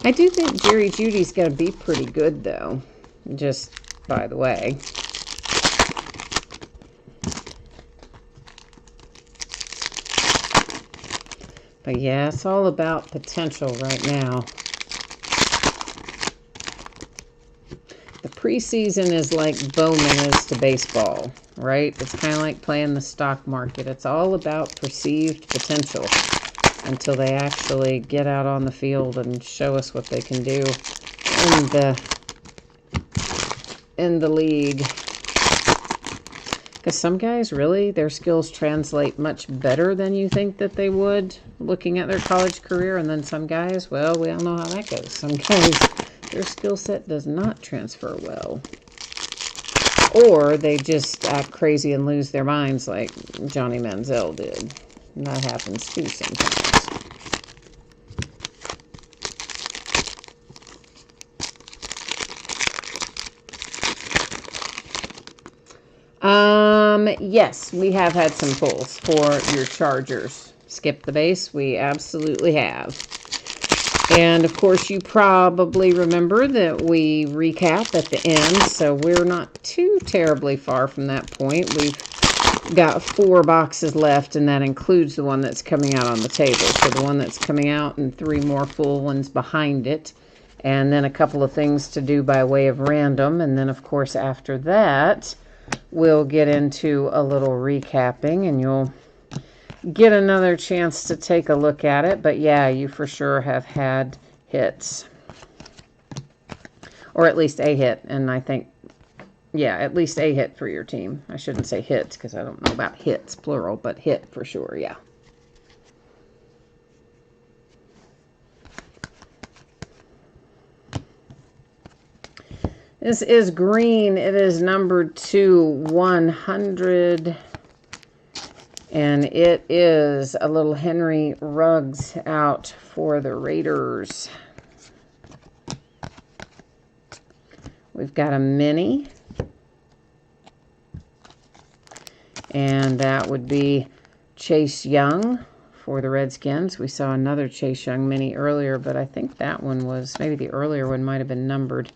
I do think Jerry Jeudy's going to be pretty good, though, just by the way. But yeah, it's all about potential right now. The preseason is like Bowman is to baseball, right? It's kind of like playing the stock market. It's all about perceived potential until they actually get out on the field and show us what they can do in the league. Because some guys, really, their skills translate much better than you think that they would looking at their college career. And then some guys, well, we all know how that goes. Some guys, their skill set does not transfer well. Or they just act crazy and lose their minds like Johnny Manziel did. And that happens too sometimes. Yes, we have had some pulls for your Chargers. Skip the base, we absolutely have. And of course, you probably remember that we recap at the end, so we're not too terribly far from that point. We've got 4 boxes left, and that includes the one that's coming out on the table. So the one that's coming out and 3 more full ones behind it. And then a couple of things to do by way of random. And then, of course, after that, we'll get into a little recapping, and you'll get another chance to take a look at it. But yeah, you for sure have had hits. Or at least a hit. And I think, yeah, at least a hit for your team. I shouldn't say hits because I don't know about hits, plural, but hit for sure, yeah. This is green. It is numbered to 100. And it is a little Henry Ruggs out for the Raiders. We've got a mini. And that would be Chase Young for the Redskins. We saw another Chase Young mini earlier, but I think that one was, maybe the earlier one might have been numbered.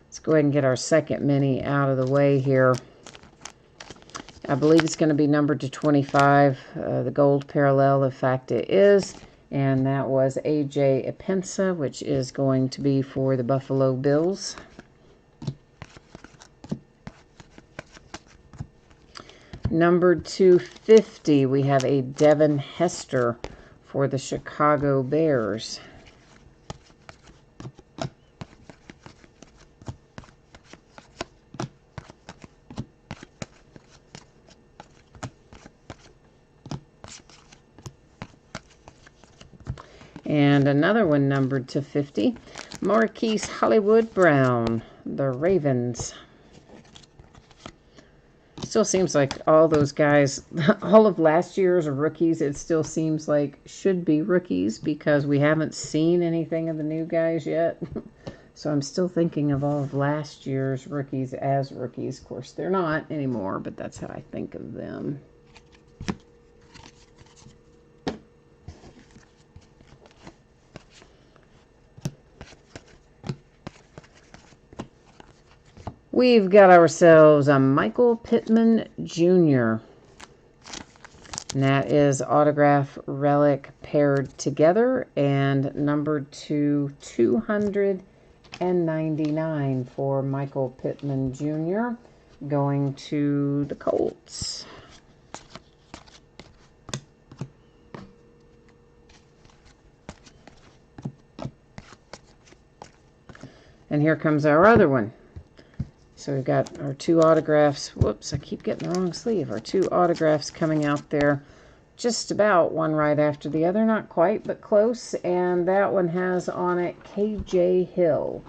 Let's go ahead and get our second mini out of the way here. I believe it's going to be numbered to 25, the gold parallel. In fact, it is. And that was A.J. Epensa, which is going to be for the Buffalo Bills. Number 250, we have a Devin Hester for the Chicago Bears. And another one numbered to 50, Marquise Hollywood Brown, the Ravens. Still seems like all those guys, all of last year's rookies, it still seems like should be rookies because we haven't seen anything of the new guys yet. So I'm still thinking of all of last year's rookies as rookies. Of course, they're not anymore, but that's how I think of them. We've got ourselves a Michael Pittman Jr. And that is autograph relic paired together and numbered to 299 for Michael Pittman Jr. going to the Colts. And here comes our other one. So we've got our two autographs. Whoops, I keep getting the wrong sleeve. Our two autographs coming out there just about one right after the other. Not quite, but close. And that one has on it K.J. Hill.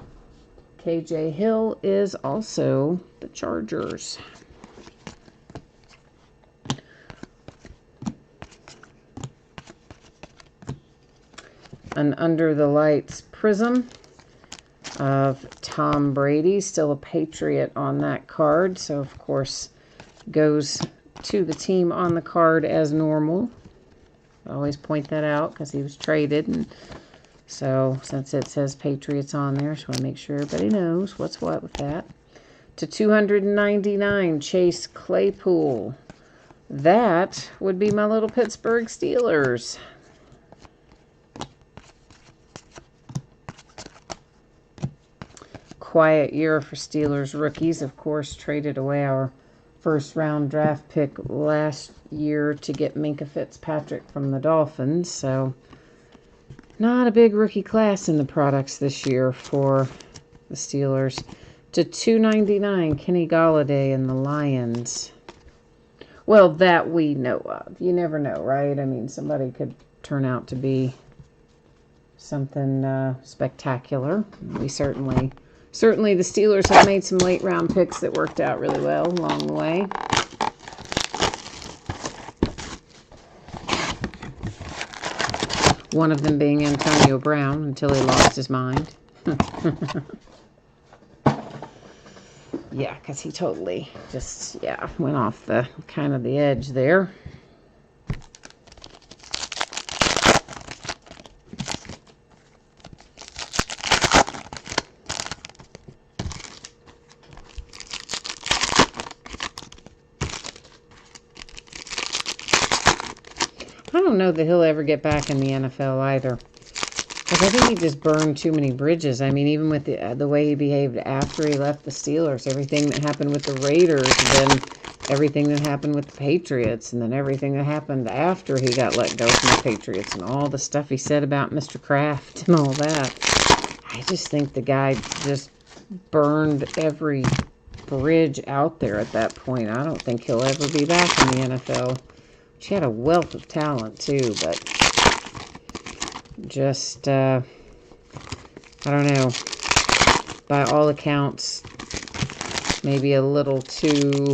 K.J. Hill is also the Chargers. An Under the Lights prism of Tom Brady, still a Patriot on that card, so of course goes to the team on the card as normal. I always point that out because he was traded, and so since it says Patriots on there, just want to make sure everybody knows what's what with that. To 299, Chase Claypool. That would be my little Pittsburgh Steelers. Quiet year for Steelers rookies. Of course, traded away our first-round draft pick last year to get Minkah Fitzpatrick from the Dolphins. So, not a big rookie class in the products this year for the Steelers. To 299, Kenny Golladay and the Lions. Well, that we know of. You never know, right? I mean, somebody could turn out to be something spectacular. We certainly the Steelers have made some late round picks that worked out really well along the way. One of them being Antonio Brown until he lost his mind. Yeah, because he totally just, went off the kind of the edge there. I don't know that he'll ever get back in the NFL either. Because I think he just burned too many bridges. I mean, even with the way he behaved after he left the Steelers, everything that happened with the Raiders, and then everything that happened with the Patriots, and then everything that happened after he got let go from the Patriots, and all the stuff he said about Mr. Kraft and all that. I just think the guy just burned every bridge out there at that point. I don't think he'll ever be back in the NFL. She had a wealth of talent, too, but just, I don't know, by all accounts, maybe a little too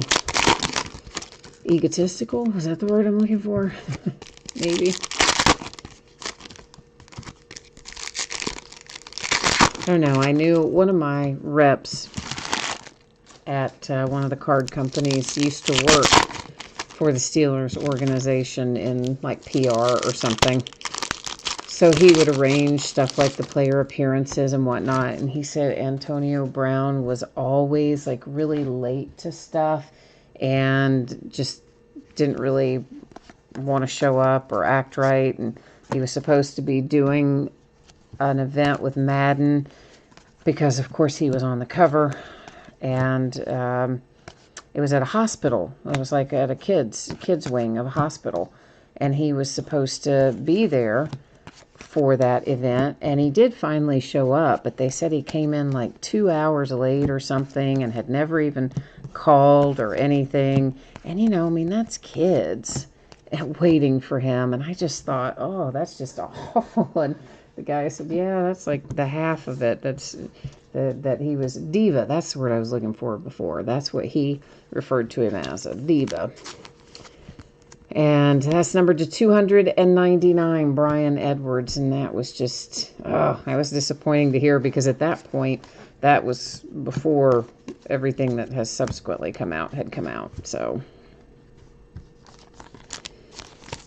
egotistical. Is that the word I'm looking for? Maybe. I don't know. I knew one of my reps at one of the card companies used to work for the Steelers organization in like PR or something. So he would arrange stuff like the player appearances and whatnot. And he said Antonio Brown was always like really late to stuff and just didn't really want to show up or act right. And He was supposed to be doing an event with Madden because, of course, he was on the cover. And it was at a hospital. It was like at a kids wing of a hospital. And he was supposed to be there for that event. And he did finally show up. But they said he came in like 2 hours late or something and had never even called or anything. And, you know, I mean, that's kids waiting for him. And I just thought, oh, that's just awful. And the guy said, yeah, that's like the half of it. That's that he was diva. That's the word I was looking for before. That's what he referred to him as, a diva. And that's numbered to 299, Brian Edwards. And that was just, oh, that was disappointing to hear because at that point, that was before everything that has subsequently had come out. So,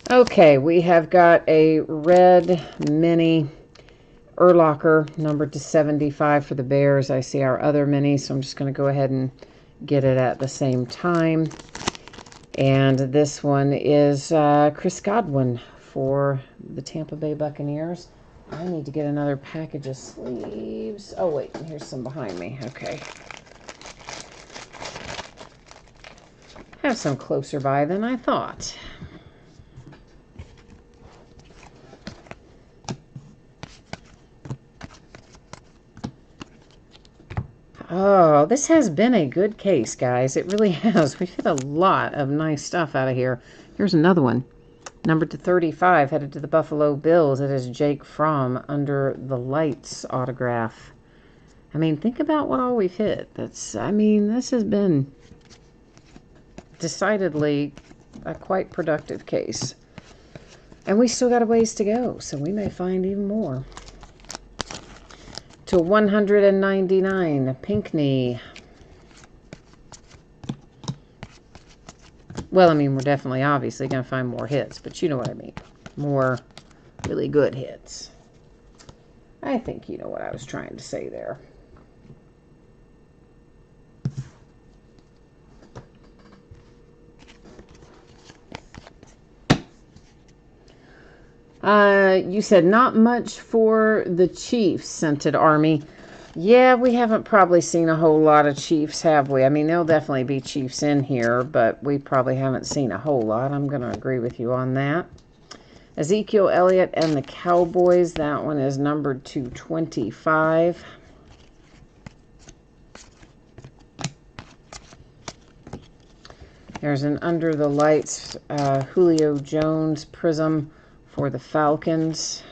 okay, we have got a red mini Urlacher numbered to 75 for the Bears. I see our other mini, so I'm just going to go ahead and get it at the same time. And this one is Chris Godwin for the Tampa Bay Buccaneers. I need to get another package of sleeves. Oh, wait, here's some behind me. Okay. Have some closer by than I thought. Oh, this has been a good case, guys. It really has. We've had a lot of nice stuff out of here. Here's another one. Numbered to 35, headed to the Buffalo Bills. It is Jake Fromm under the Lights autograph. I mean, think about what all we've hit. I mean, this has been decidedly a quite productive case. And we still got a ways to go, so we may find even more. To 199, Pinckney. Well, I mean, we're definitely obviously going to find more hits, but you know what I mean. More really good hits. I think you know what I was trying to say there. You said not much for the Chiefs, Scented Army. Yeah, we haven't probably seen a whole lot of Chiefs, have we? I mean, there'll definitely be Chiefs in here, but we probably haven't seen a whole lot. I'm going to agree with you on that. Ezekiel Elliott and the Cowboys. That one is numbered to 25. There's an Under the Lights Julio Jones Prism for the Falcons.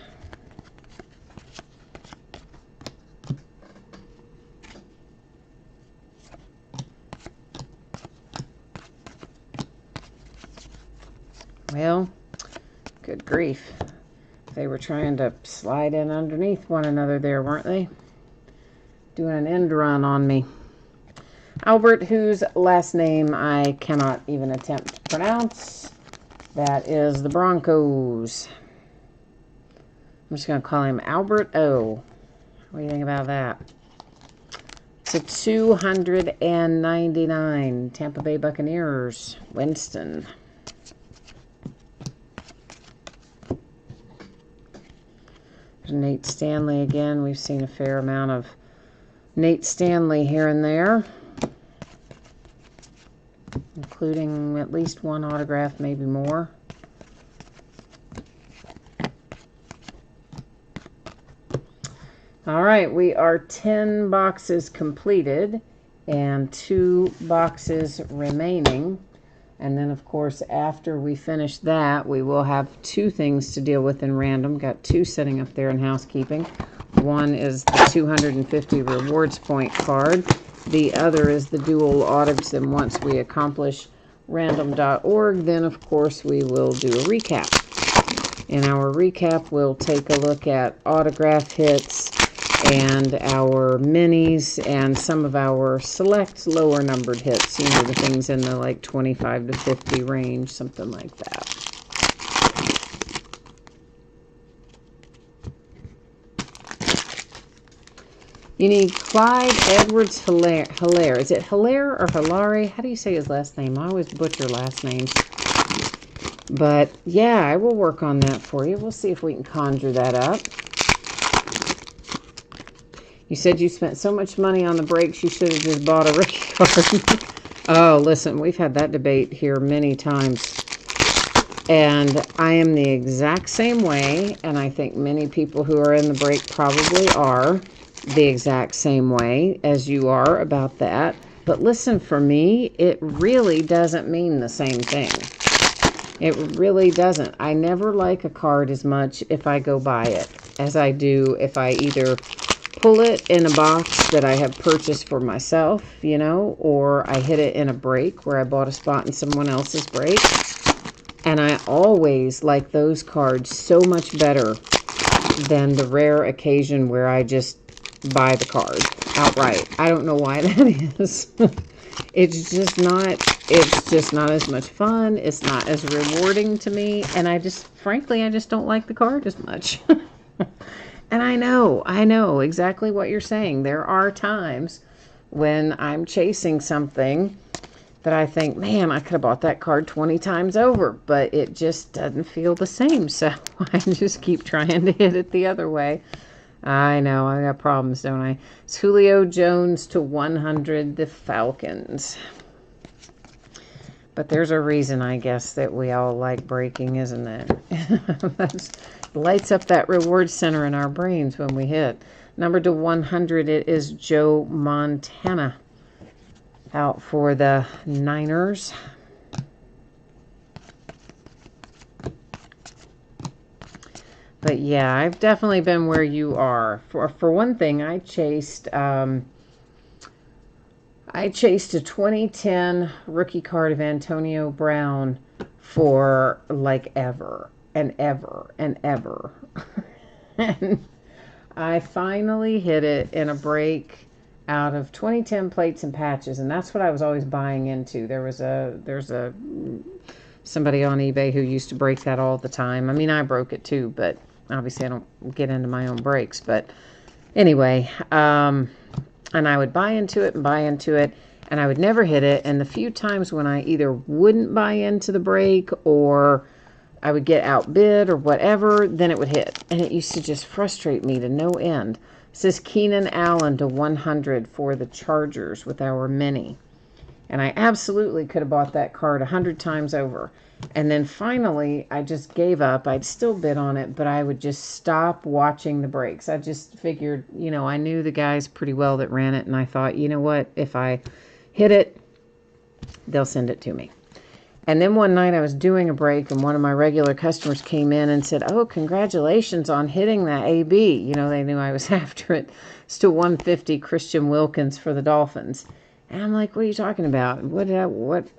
Well, good grief. They were trying to slide in underneath one another there, weren't they? Doing an end run on me. Albert, whose last name I cannot even attempt to pronounce. That is the Broncos. I'm just going to call him Albert O. What do you think about that? It's a 299, Tampa Bay Buccaneers, Winston. There's Nate Stanley again. We've seen a fair amount of Nate Stanley here and there, including at least one autograph, maybe more. All right, we are 10 boxes completed and 2 boxes remaining. And then, of course, after we finish that, we will have 2 things to deal with in random. Got 2 sitting up there in housekeeping. One is the 250 rewards point card. The other is the dual autographs. And once we accomplish random.org, then, of course, we will do a recap. In our recap, we'll take a look at autograph hits and our minis and some of our select lower numbered hits, you know, the things in the like 25 to 50 range, something like that. You need Clyde Edwards-Helaire. Is it Hilaire or Hilary? How do you say his last name? I always butcher last names. But yeah, I will work on that for you. We'll see if we can conjure that up. You said you spent so much money on the brakes, you should have just bought a rookie card. Oh, listen, we've had that debate here many times. And I am the exact same way, and I think many people who are in the brake probably are the exact same way as you are about that. But listen, for me, it really doesn't mean the same thing. It really doesn't. I never like a card as much if I go buy it as I do if I either pull it in a box that I have purchased for myself, you know, or I hit it in a brake where I bought a spot in someone else's brake. And I always like those cards so much better than the rare occasion where I just buy the card outright. I don't know why that is. It's just not as much fun. It's not as rewarding to me. And frankly, I just don't like the card as much. And I know exactly what you're saying. There are times when I'm chasing something that I think, man, I could have bought that card 20 times over, but it just doesn't feel the same. So I just keep trying to hit it the other way. I know, I got problems, don't I? It's Julio Jones to 100, the Falcons. But there's a reason, I guess, that we all like breaking, isn't it? That lights up that reward center in our brains when we hit. Number to 100, it is Joe Montana out for the Niners. But yeah, I've definitely been where you are. For one thing, I chased a 2010 rookie card of Antonio Brown for like ever and ever and ever. And I finally hit it in a break out of 2010 plates and patches, and that's what I was always buying into. There's somebody on eBay who used to break that all the time. I mean, I broke it too, but obviously I don't get into my own breaks. But anyway, and I would buy into it, and I would never hit it. And the few times when I either wouldn't buy into the break or I would get outbid or whatever, then it would hit. And it used to just frustrate me to no end. It says Keenan Allen to 100 for the Chargers with our mini. And I absolutely could have bought that card 100 times over. And then finally, I just gave up. I'd still bid on it, but I would just stop watching the breaks. I just figured, you know, I knew the guys pretty well that ran it. And I thought, you know what, if I hit it, they'll send it to me. And then one night I was doing a break, and one of my regular customers came in and said, oh, congratulations on hitting that AB. You know, they knew I was after it. It's to 150 Christian Wilkins for the Dolphins. And I'm like, what are you talking about? What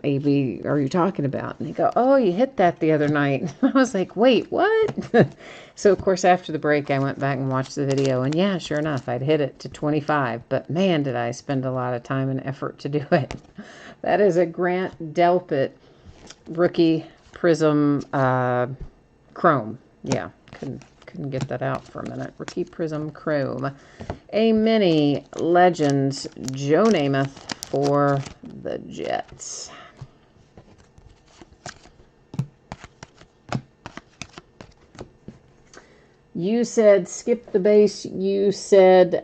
AB are you talking about? And they go, oh, you hit that the other night. I was like, wait, what? So, of course, after the break, I went back and watched the video. And yeah, sure enough, I'd hit it to 25. But man, did I spend a lot of time and effort to do it. That is a Grant Delpit rookie prism chrome. Yeah, couldn't get that out for a minute. Rookie prism chrome. A mini Legends Joe Namath for the Jets. You said skip the base. You said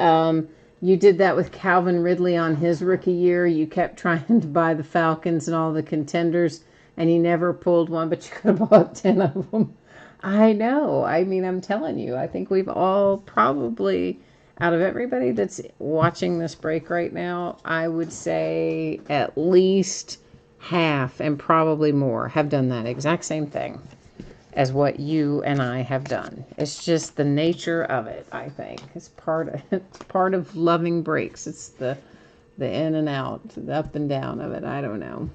you did that with Calvin Ridley on his rookie year. You kept trying to buy the Falcons and all the contenders, and you never pulled one, but you could have bought 10 of them. I know. I mean, I'm telling you, I think we've all probably, out of everybody that's watching this break right now, I would say at least half and probably more have done that exact same thing as what you and I have done. It's just the nature of it, I think. It's part of loving breaks. It's the in and out, the up and down of it. I don't know.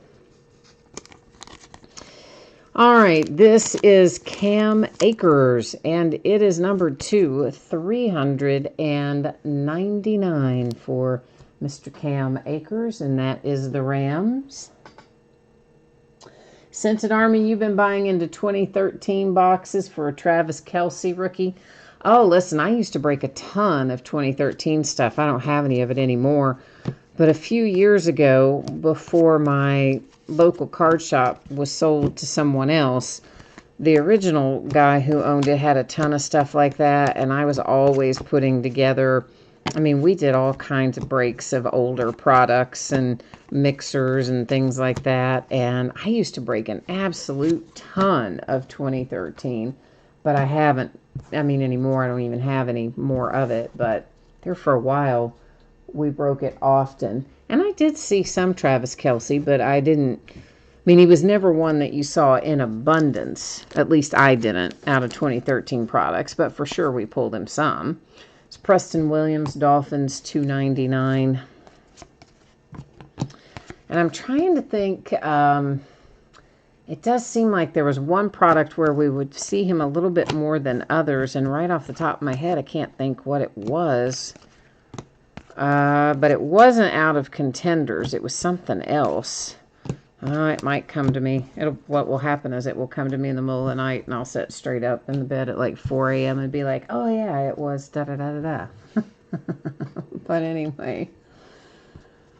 All right, this is Cam Akers, and it is number 399 for Mr. Cam Akers, and that is the Rams. Scented Army, you've been buying into 2013 boxes for a Travis Kelce rookie. Oh, listen, I used to break a ton of 2013 stuff. I don't have any of it anymore. But a few years ago, before my local card shop was sold to someone else, the original guy who owned it had a ton of stuff like that, and I was always putting together, I mean, we did all kinds of breaks of older products and mixers and things like that, and I used to break an absolute ton of 2013, but I haven't, I mean, anymore. I don't even have any more of it, but there for a while, we broke it often. And I did see some Travis Kelce, but I didn't, I mean, he was never one that you saw in abundance. At least I didn't, out of 2013 products, but for sure we pulled him some. It's Preston Williams, Dolphins, $2.99. And I'm trying to think, it does seem like there was one product where we would see him a little bit more than others, and right off the top of my head, I can't think what it was. But it wasn't out of Contenders. It was something else. It might come to me. What will happen is it will come to me in the middle of the night, and I'll sit straight up in the bed at like 4 a.m. and be like, oh yeah, it was da-da-da-da-da. But anyway.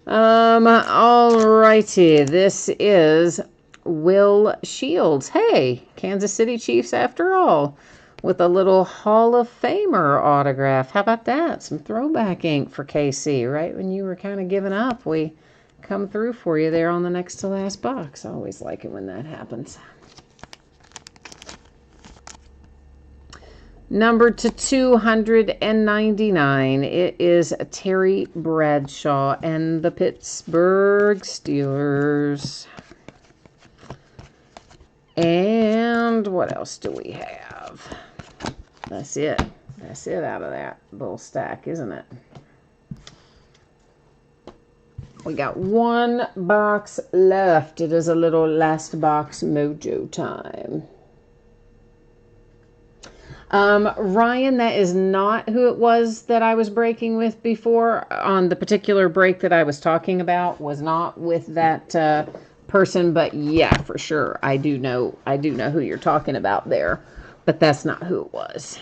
Alrighty. This is Will Shields. Hey, Kansas City Chiefs after all. With a little Hall of Famer autograph. How about that? Some throwback ink for KC. Right when you were kind of giving up, we come through for you there on the next to last box. I always like it when that happens. Number to 299. It is Terry Bradshaw and the Pittsburgh Steelers. And what else do we have? That's it. That's it out of that little stack, isn't it? We got one box left. It is a little last box mojo time. Ryan, that is not who it was that I was breaking with before. On the particular break that I was talking about was not with that person, but yeah, for sure. I do know who you're talking about there, but that's not who it was.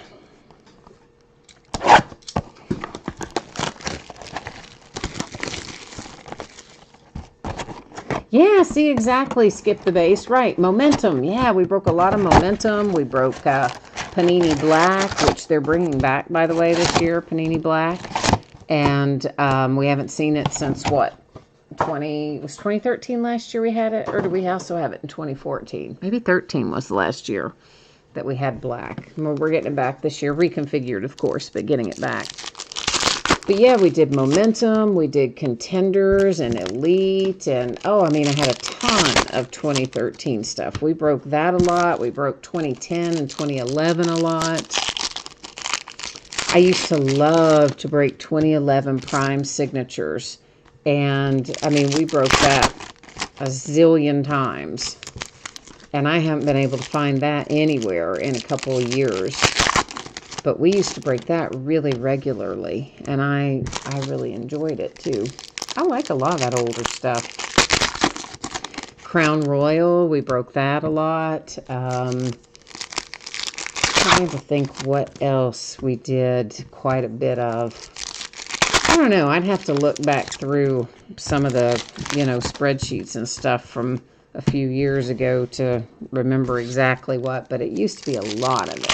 Yeah, see, exactly. Skip the base. Right. Momentum. Yeah, we broke a lot of momentum. We broke Panini Black, which they're bringing back, by the way, this year, Panini Black. And we haven't seen it since what? It was 2013 last year we had it? Or did we also have it in 2014? Maybe 13 was the last year that we had Black. Well, we're getting it back this year. Reconfigured, of course, but getting it back. But yeah, we did Momentum, we did Contenders and Elite, and oh, I mean, I had a ton of 2013 stuff. We broke that a lot. We broke 2010 and 2011 a lot. I used to love to break 2011 Prime Signatures, and I mean, we broke that a zillion times, and I haven't been able to find that anywhere in a couple of years. But we used to break that really regularly, and I really enjoyed it, too. I like a lot of that older stuff. Crown Royal, we broke that a lot. Trying to think what else we did quite a bit of. I don't know. I'd have to look back through some of the, spreadsheets and stuff from a few years ago to remember exactly what, but it used to be a lot of it.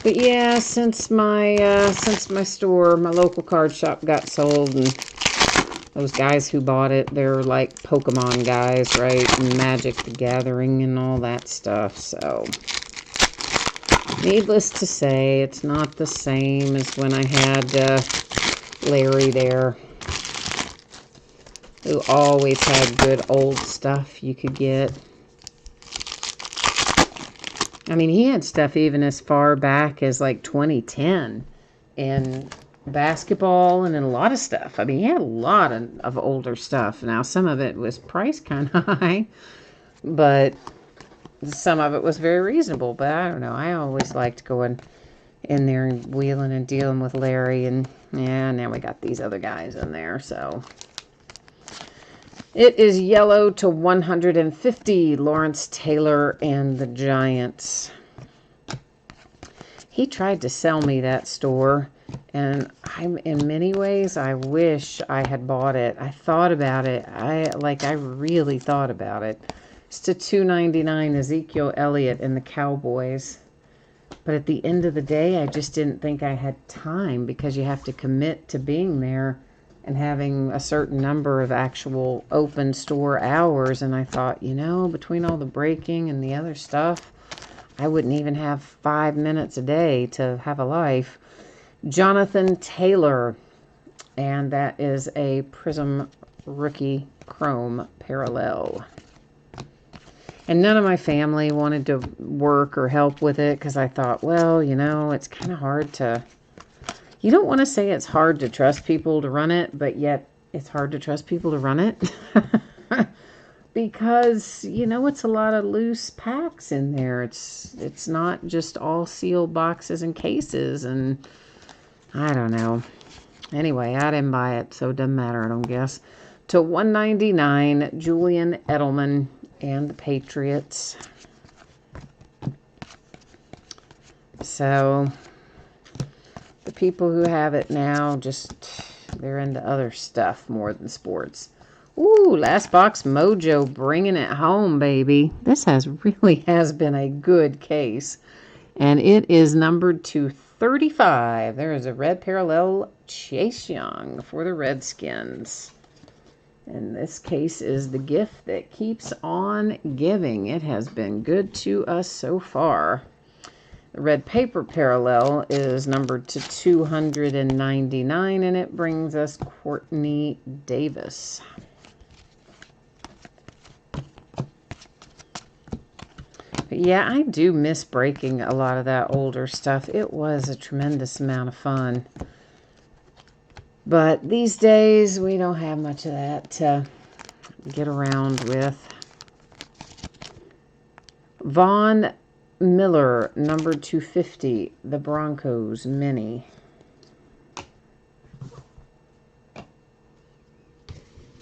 But yeah, since my store, my local card shop got sold, and those guys who bought it, they're like Pokemon guys, right? And Magic the Gathering and all that stuff. So, needless to say, it's not the same as when I had Larry there, who always had good old stuff you could get. I mean, he had stuff even as far back as like 2010 in basketball and in a lot of stuff. I mean, he had a lot of older stuff. Now, some of it was priced kind of high, but some of it was very reasonable. But I don't know. I always liked going in there and wheeling and dealing with Larry. And yeah, now we got these other guys in there, so... It is yellow to 150, Lawrence Taylor and the Giants. He tried to sell me that store, And in many ways, I wish I had bought it. I thought about it. I really thought about it. It's to $2.99, Ezekiel Elliott and the Cowboys. But at the end of the day, I just didn't think I had time, because you have to commit to being there and having a certain number of actual open store hours. And I thought, between all the breaking and the other stuff, I wouldn't even have 5 minutes a day to have a life. Jonathan Taylor, and that is a Prism Rookie Chrome Parallel. And none of my family wanted to work or help with it, because I thought, well, it's kind of hard to... You don't want to say it's hard to trust people to run it, but yet it's hard to trust people to run it. Because, it's a lot of loose packs in there. It's not just all sealed boxes and cases, and I don't know. Anyway, I didn't buy it, so it doesn't matter, I don't guess. To $1.99, Julian Edelman and the Patriots. So the people who have it now, they're into other stuff more than sports. Ooh, Last Box Mojo bringing it home, baby. This really has been a good case. And it is numbered to 35. There is a red parallel Chase Young for the Redskins. And this case is the gift that keeps on giving. It has been good to us so far. The red paper parallel is numbered to 299, and it brings us Courtney Davis. But yeah, I do miss breaking a lot of that older stuff. It was a tremendous amount of fun. But these days, we don't have much of that to get around with. Von Miller, numbered 250, the Broncos Mini.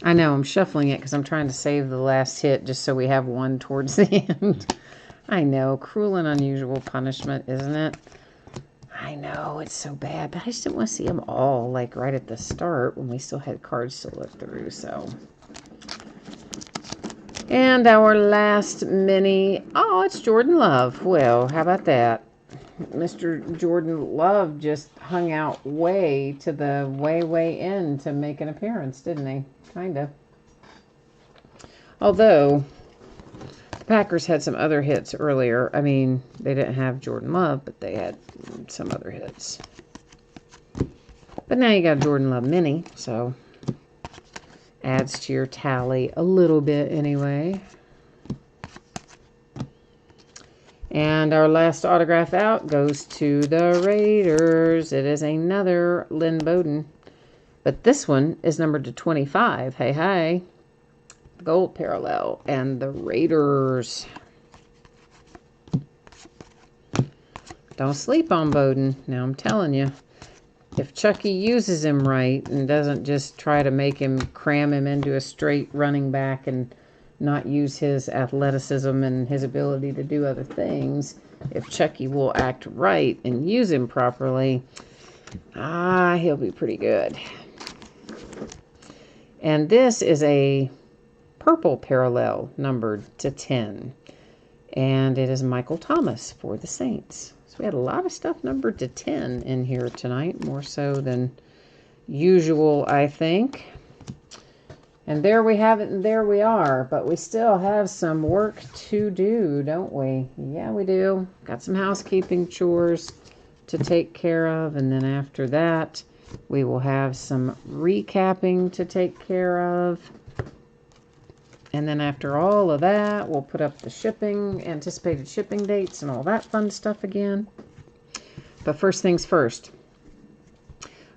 I know, I'm shuffling it because I'm trying to save the last hit just so we have one towards the end. I know, cruel and unusual punishment, isn't it? I know, it's so bad, but I just didn't want to see them all, right at the start when we still had cards to look through, so. And our last mini, it's Jordan Love. Well, how about that? Mr. Jordan Love just hung out way to the way end to make an appearance, didn't he? Kind of. Although, the Packers had some other hits earlier. I mean, they didn't have Jordan Love, but they had some other hits. But now you got Jordan Love mini, so adds to your tally a little bit anyway. And our last autograph out goes to the Raiders. It is another Lynn Bowden. But this one is numbered to 25. Hey, hey. Gold parallel. And the Raiders. Don't sleep on Bowden. Now I'm telling you. If Chucky uses him right and doesn't just try to cram him into a straight running back and not use his athleticism and his ability to do other things, if Chucky will act right and use him properly, he'll be pretty good. And this is a purple parallel numbered to 10. And it is Michael Thomas for the Saints. So we had a lot of stuff numbered to 10 in here tonight, more so than usual, I think. And there we have it, and there we are. But we still have some work to do, don't we? Yeah, we do. Got some housekeeping chores to take care of. And then after that, we will have some recapping to take care of. And then after all of that, we'll put up the anticipated shipping dates and all that fun stuff again. But first things first.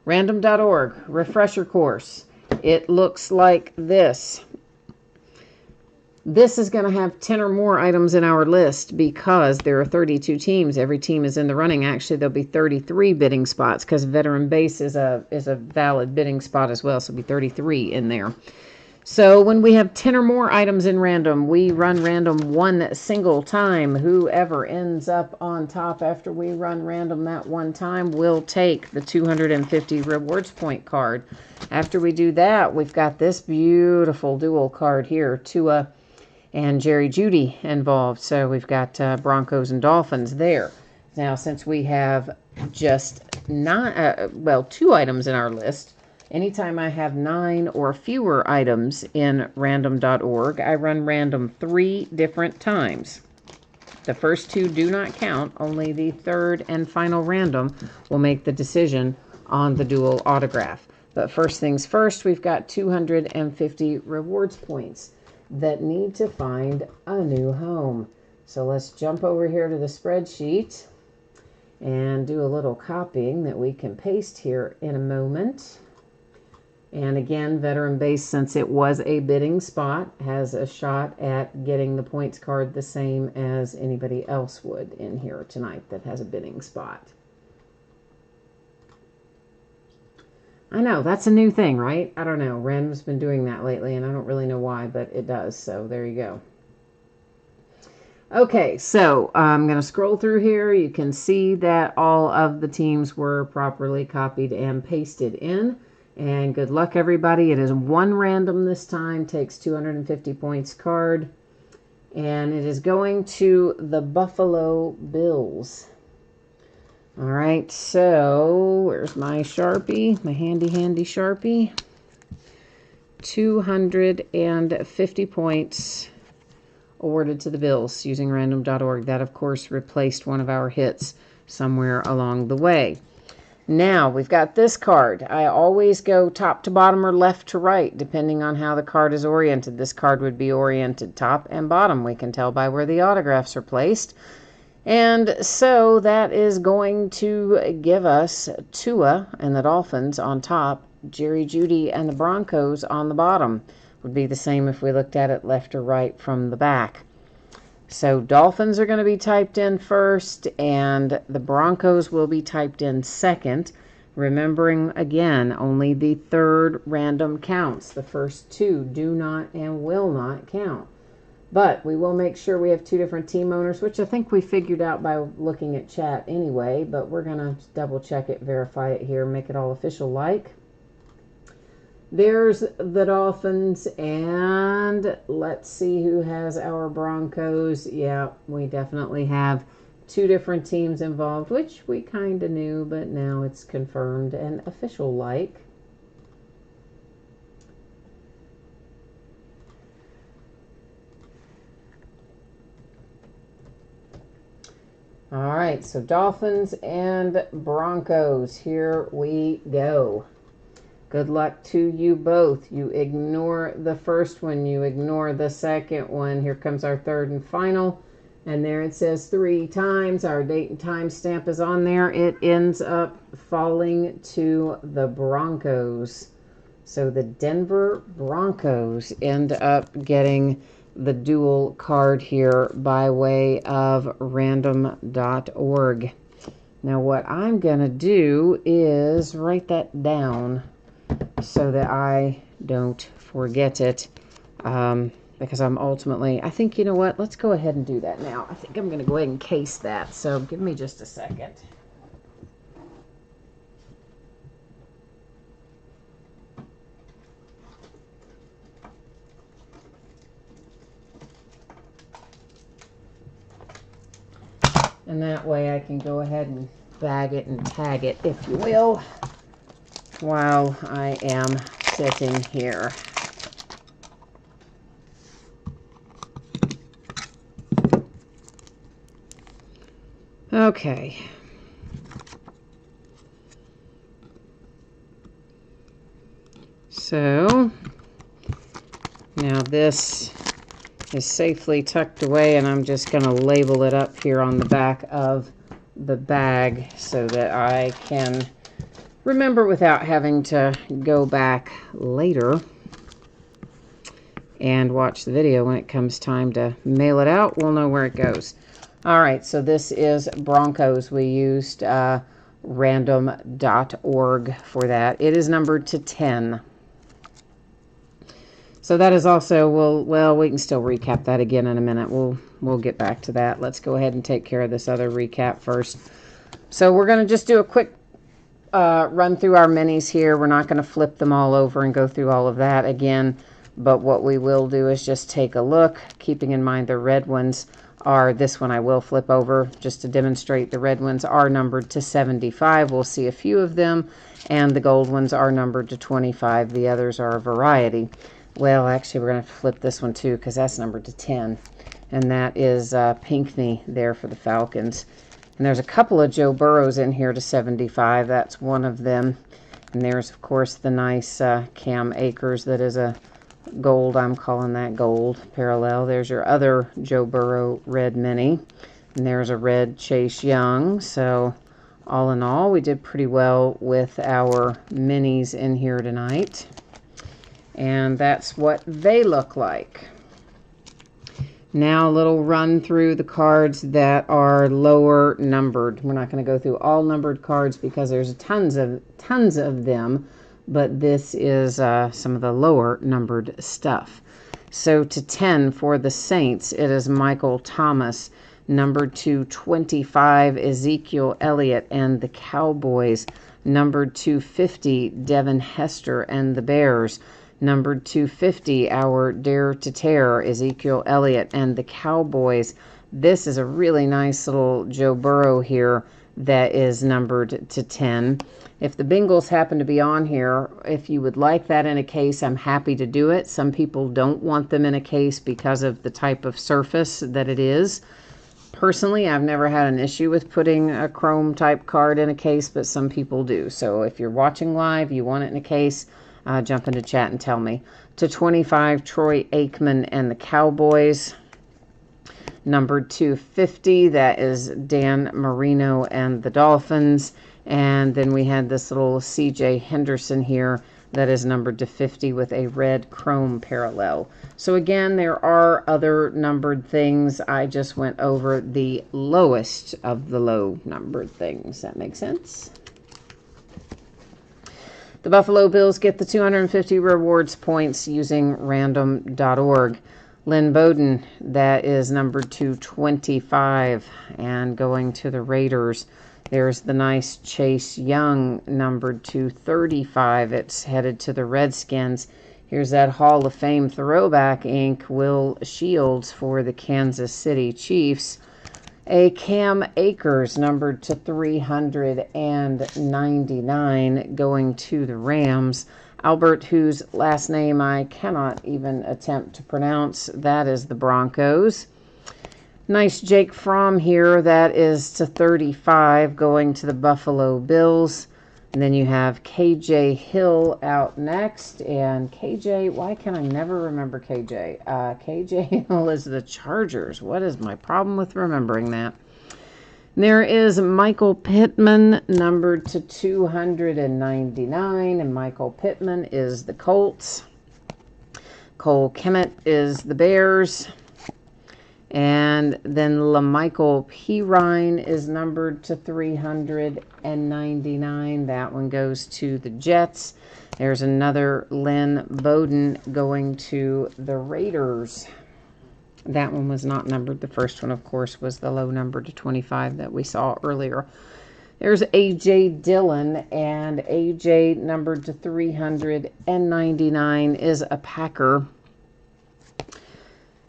Random.org, refresher course. It looks like this. This is going to have 10 or more items in our list because there are 32 teams. Every team is in the running. Actually, there'll be 33 bidding spots because veteran base is a valid bidding spot as well. So it'll be 33 in there. So when we have 10 or more items in random, we run random one single time. Whoever ends up on top after we run random that one time will take the 250 rewards point card. After we do that, we've got this beautiful dual card here, Tua and Jerry Jeudy involved. So we've got Broncos and Dolphins there. Now, since we have just 2 items in our list, anytime I have 9 or fewer items in random.org, I run random 3 different times. The first 2 do not count. Only the third and final random will make the decision on the dual autograph. But first things first, we've got 250 rewards points that need to find a new home. So let's jump over here to the spreadsheet and do a little copying that we can paste here in a moment. And again, veteran base, since it was a bidding spot, has a shot at getting the points card the same as anybody else would in here tonight that has a bidding spot. I know, that's a new thing, right? I don't know. Random's been doing that lately, and I don't really know why, but it does. So there you go. Okay, so I'm going to scroll through here. You can see that all of the teams were properly copied and pasted in. And good luck, everybody. It is one random this time. Takes 250 points card. And it is going to the Buffalo Bills. All right, so where's my Sharpie? My handy Sharpie. 250 points awarded to the Bills using random.org. That, of course, replaced one of our hits somewhere along the way. Now, we've got this card. I always go top to bottom or left to right, depending on how the card is oriented. This card would be oriented top and bottom. We can tell by where the autographs are placed. And so that is going to give us Tua and the Dolphins on top, Jerry Jeudy and the Broncos on the bottom. Would be the same if we looked at it left or right from the back. So Dolphins are going to be typed in first, and the Broncos will be typed in second. Remembering, again, only the third random counts. The first 2 do not and will not count. But we will make sure we have 2 different team owners, which I think we figured out by looking at chat anyway, but we're going to double check it, verify it here, make it all official like. There's the Dolphins, and let's see who has our Broncos. Yeah, we definitely have 2 different teams involved, which we kind of knew, but now it's confirmed and official like. All right, so Dolphins and Broncos, here we go. Good luck to you both. You ignore the first one, you ignore the second one. Here comes our third and final. And there it says 3 times. Our date and time stamp is on there. It ends up falling to the Broncos. So the Denver Broncos end up getting the dual card here by way of random.org. Now what I'm going to do is write that down so that I don't forget it, because I'm ultimately, I think, you know what, let's go ahead and do that now. I think I'm going to go ahead and case that, so give me just a second. And that way I can go ahead and bag it and tag it, if you will, while I am sitting here. Okay. So now this is safely tucked away, and I'm just going to label it up here on the back of the bag so that I can remember without having to go back later and watch the video. When it comes time to mail it out, we'll know where it goes. All right, so this is Broncos. We used random.org for that. It is numbered to 10. So that is also, well, we can still recap that again in a minute. We'll get back to that. Let's go ahead and take care of this other recap first. So we're going to just do a quick run through our minis here. We're not going to flip them all over and go through all of that again. But what we will do is just take a look, keeping in mind the red ones are, this one I will flip over just to demonstrate the red ones are numbered to 75. We'll see a few of them. And the gold ones are numbered to 25. The others are a variety. Well, actually, we're going to flip this one too because that's numbered to 10. And that is Pinckney there for the Falcons. And there's a couple of Joe Burrows in here to 75. That's one of them. And there's, of course, the nice Cam Akers that is a gold. I'm calling that gold parallel. There's your other Joe Burrow red mini. And there's a red Chase Young. So all in all, we did pretty well with our minis in here tonight. And that's what they look like. Now a little run through the cards that are lower numbered. We're not going to go through all numbered cards because there's tons of them, but this is some of the lower numbered stuff. So to 10 for the Saints, it is Michael Thomas. Numbered to 25, Ezekiel Elliott and the Cowboys. Numbered to 50, Devin Hester and the Bears. Numbered 250, our Dare to Tear, Ezekiel Elliott and the Cowboys. This is a really nice little Joe Burrow here that is numbered to 10. If the Bengals happen to be on here, if you would like that in a case, I'm happy to do it. Some people don't want them in a case because of the type of surface that it is. Personally, I've never had an issue with putting a chrome type card in a case, but some people do. So if you're watching live, you want it in a case, jump into chat and tell me. To 25, Troy Aikman and the Cowboys. Numbered 250, that is Dan Marino and the Dolphins. And then we had this little CJ Henderson here that is numbered to 50 with a red chrome parallel. So again, there are other numbered things. I just went over the lowest of the low numbered things. That makes sense? The Buffalo Bills get the 250 rewards points using random.org. Lynn Bowden, that is numbered to 25. And going to the Raiders, there's the nice Chase Young, numbered to 35. It's headed to the Redskins. Here's that Hall of Fame throwback ink, Will Shields for the Kansas City Chiefs. A Cam Akers, numbered to 399, going to the Rams. Albert, whose last name I cannot even attempt to pronounce, that is the Broncos. Nice Jake Fromm here, that is to 35, going to the Buffalo Bills. And then you have KJ Hill out next. And KJ, why can I never remember KJ? KJ Hill is the Chargers. What is my problem with remembering that? There is Michael Pittman, numbered to 299. And Michael Pittman is the Colts. Cole Kmet is the Bears. And then LaMichael Pirine is numbered to 399. That one goes to the Jets. There's another Lynn Bowden going to the Raiders. That one was not numbered. The first one, of course, was the low number to 25 that we saw earlier. There's A.J. Dillon, and A.J. numbered to 399 is a Packer.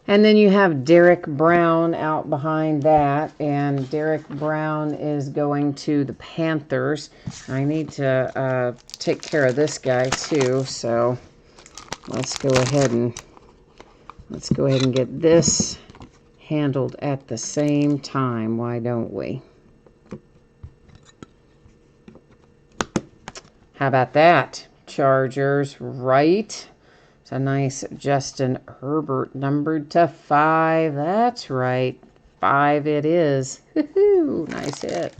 And then you have Derek Brown out behind that, and Derek Brown is going to the Panthers. I need to take care of this guy too, so let's go ahead and get this handled at the same time. Why don't we? How about that? Chargers, right? It's a nice Justin Herbert, numbered to 5. That's right. 5 it is. Woohoo! Nice hit.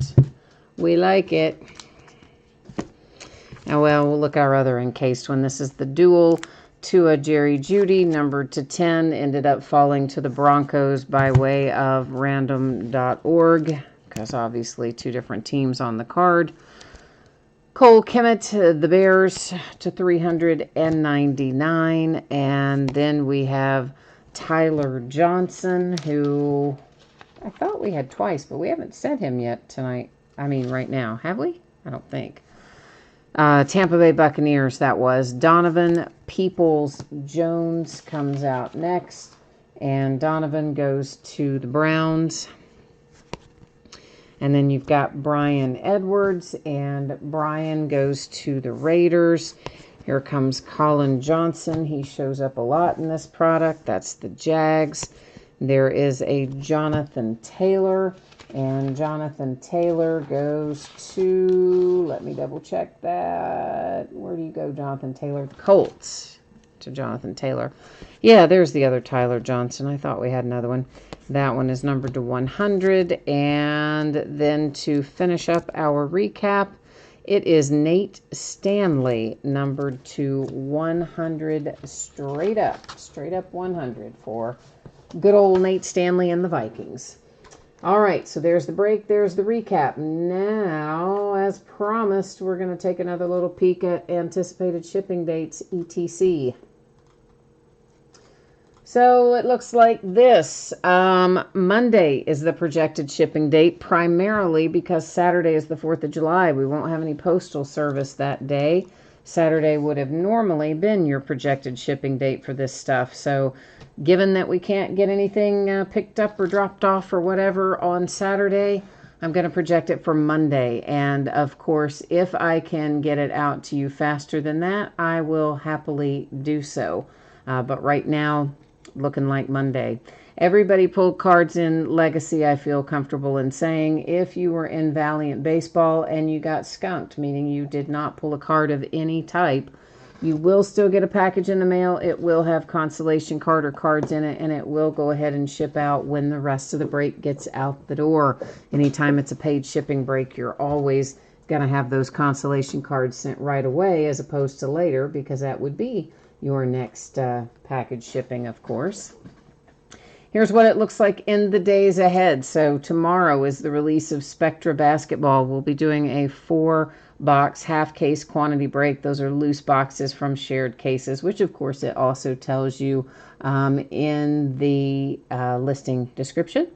We like it. Now, well, we'll look at our other encased one. This is the dual Tua Jerry Jeudy, numbered to 10. Ended up falling to the Broncos by way of random.org, because obviously two different teams on the card. Cole Kemet, the Bears, to 399. And then we have Tyler Johnson, who I thought we had twice, but we haven't said him yet tonight. I mean, right now. Have we? I don't think. Tampa Bay Buccaneers, that was. Donovan Peoples-Jones comes out next. And Donovan goes to the Browns. And then you've got Brian Edwards, and Brian goes to the Raiders. Here comes Colin Johnson. He shows up a lot in this product. That's the Jags. There is a Jonathan Taylor, and Jonathan Taylor goes to, let me double check that. Where do you go, Jonathan Taylor? The Colts to Jonathan Taylor. Yeah, there's the other Tyler Johnson. I thought we had another one. That one is numbered to 100. And then to finish up our recap, it is Nate Stanley, numbered to 100 straight up 100 for good old Nate Stanley and the Vikings. All right, so there's the break, there's the recap. Now, as promised, we're going to take another little peek at anticipated shipping dates, etc. So it looks like this. Monday is the projected shipping date, primarily because Saturday is the 4th of July. We won't have any postal service that day. Saturday would have normally been your projected shipping date for this stuff. So given that we can't get anything picked up or dropped off or whatever on Saturday, I'm going to project it for Monday. And of course, if I can get it out to you faster than that, I will happily do so. But right now, looking like Monday. Everybody pulled cards in Legacy, I feel comfortable in saying. If you were in Valiant Baseball and you got skunked, meaning you did not pull a card of any type, you will still get a package in the mail. It will have consolation card or cards in it, and it will go ahead and ship out when the rest of the break gets out the door. Anytime it's a paid shipping break, you're always going to have those consolation cards sent right away as opposed to later, because that would be your next package shipping, of course. Here's what it looks like in the days ahead. So tomorrow is the release of Spectra Basketball. We'll be doing a 4-box half-case quantity break. Those are loose boxes from shared cases, which of course it also tells you in the listing description.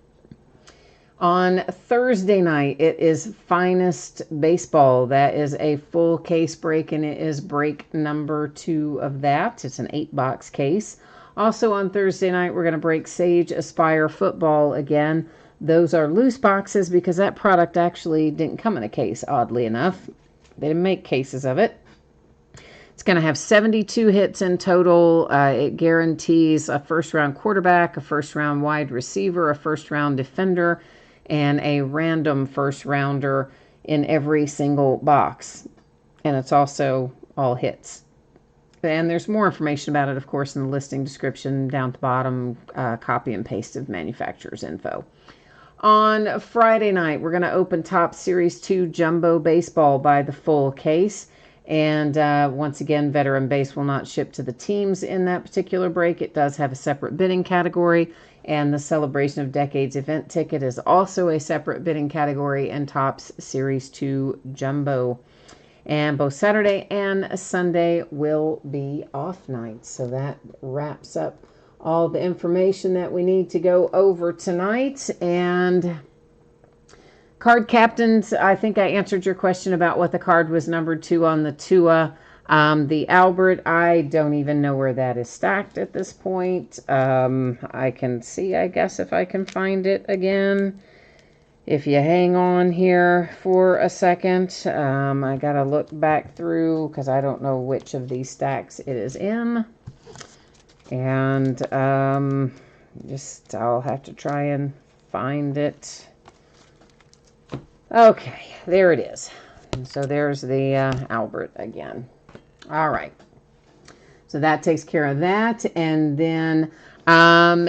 On Thursday night, it is Finest Baseball. That is a full case break, and it is break number 2 of that. It's an 8-box case. Also on Thursday night, we're going to break Sage Aspire Football again. Those are loose boxes because that product actually didn't come in a case, oddly enough. They didn't make cases of it. It's going to have 72 hits in total. It guarantees a first-round quarterback, a first-round wide receiver, a first-round defender, and a random first rounder in every single box. And it's also all hits. And there's more information about it, of course, in the listing description down at the bottom, copy and paste of manufacturer's info. On Friday night, we're going to open Topps Series 2 Jumbo Baseball by the full case. And once again, Veteran Base will not ship to the teams in that particular break. It does have a separate bidding category. And the Celebration of Decades event ticket is also a separate bidding category in Topps Series 2 Jumbo. And both Saturday and Sunday will be off nights. So that wraps up all the information that we need to go over tonight. And card captains, I think I answered your question about what the card was numbered to on the Tua. The Albert, I don't even know where that is stacked at this point. I can see, I guess, if I can find it again. If you hang on here for a second, I got to look back through because I don't know which of these stacks it is in. And I'll have to try and find it. Okay, there it is. And so there's the Albert again. All right. So that takes care of that. And then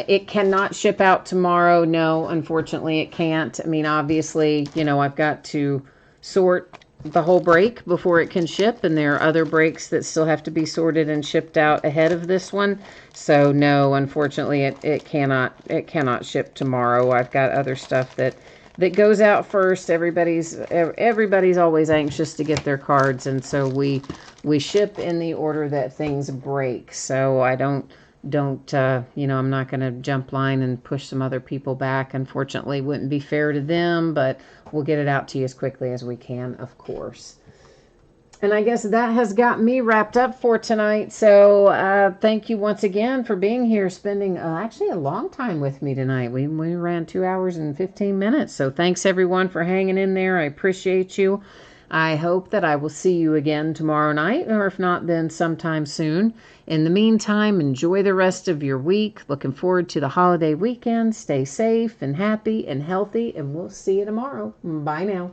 it cannot ship out tomorrow. No, unfortunately it can't. I mean, obviously, I've got to sort the whole break before it can ship. And there are other breaks that still have to be sorted and shipped out ahead of this one. So no, unfortunately it cannot ship tomorrow. I've got other stuff that that goes out first. Everybody's always anxious to get their cards, and so we ship in the order that things break. So I don't I'm not going to jump line and push some other people back. Unfortunately, it wouldn't be fair to them, but we'll get it out to you as quickly as we can, of course. And I guess that has got me wrapped up for tonight. So thank you once again for being here, spending actually a long time with me tonight. We ran 2 hours and 15 minutes. So thanks everyone for hanging in there. I appreciate you. I hope that I will see you again tomorrow night, or if not, then sometime soon. In the meantime, enjoy the rest of your week. Looking forward to the holiday weekend. Stay safe and happy and healthy, and we'll see you tomorrow. Bye now.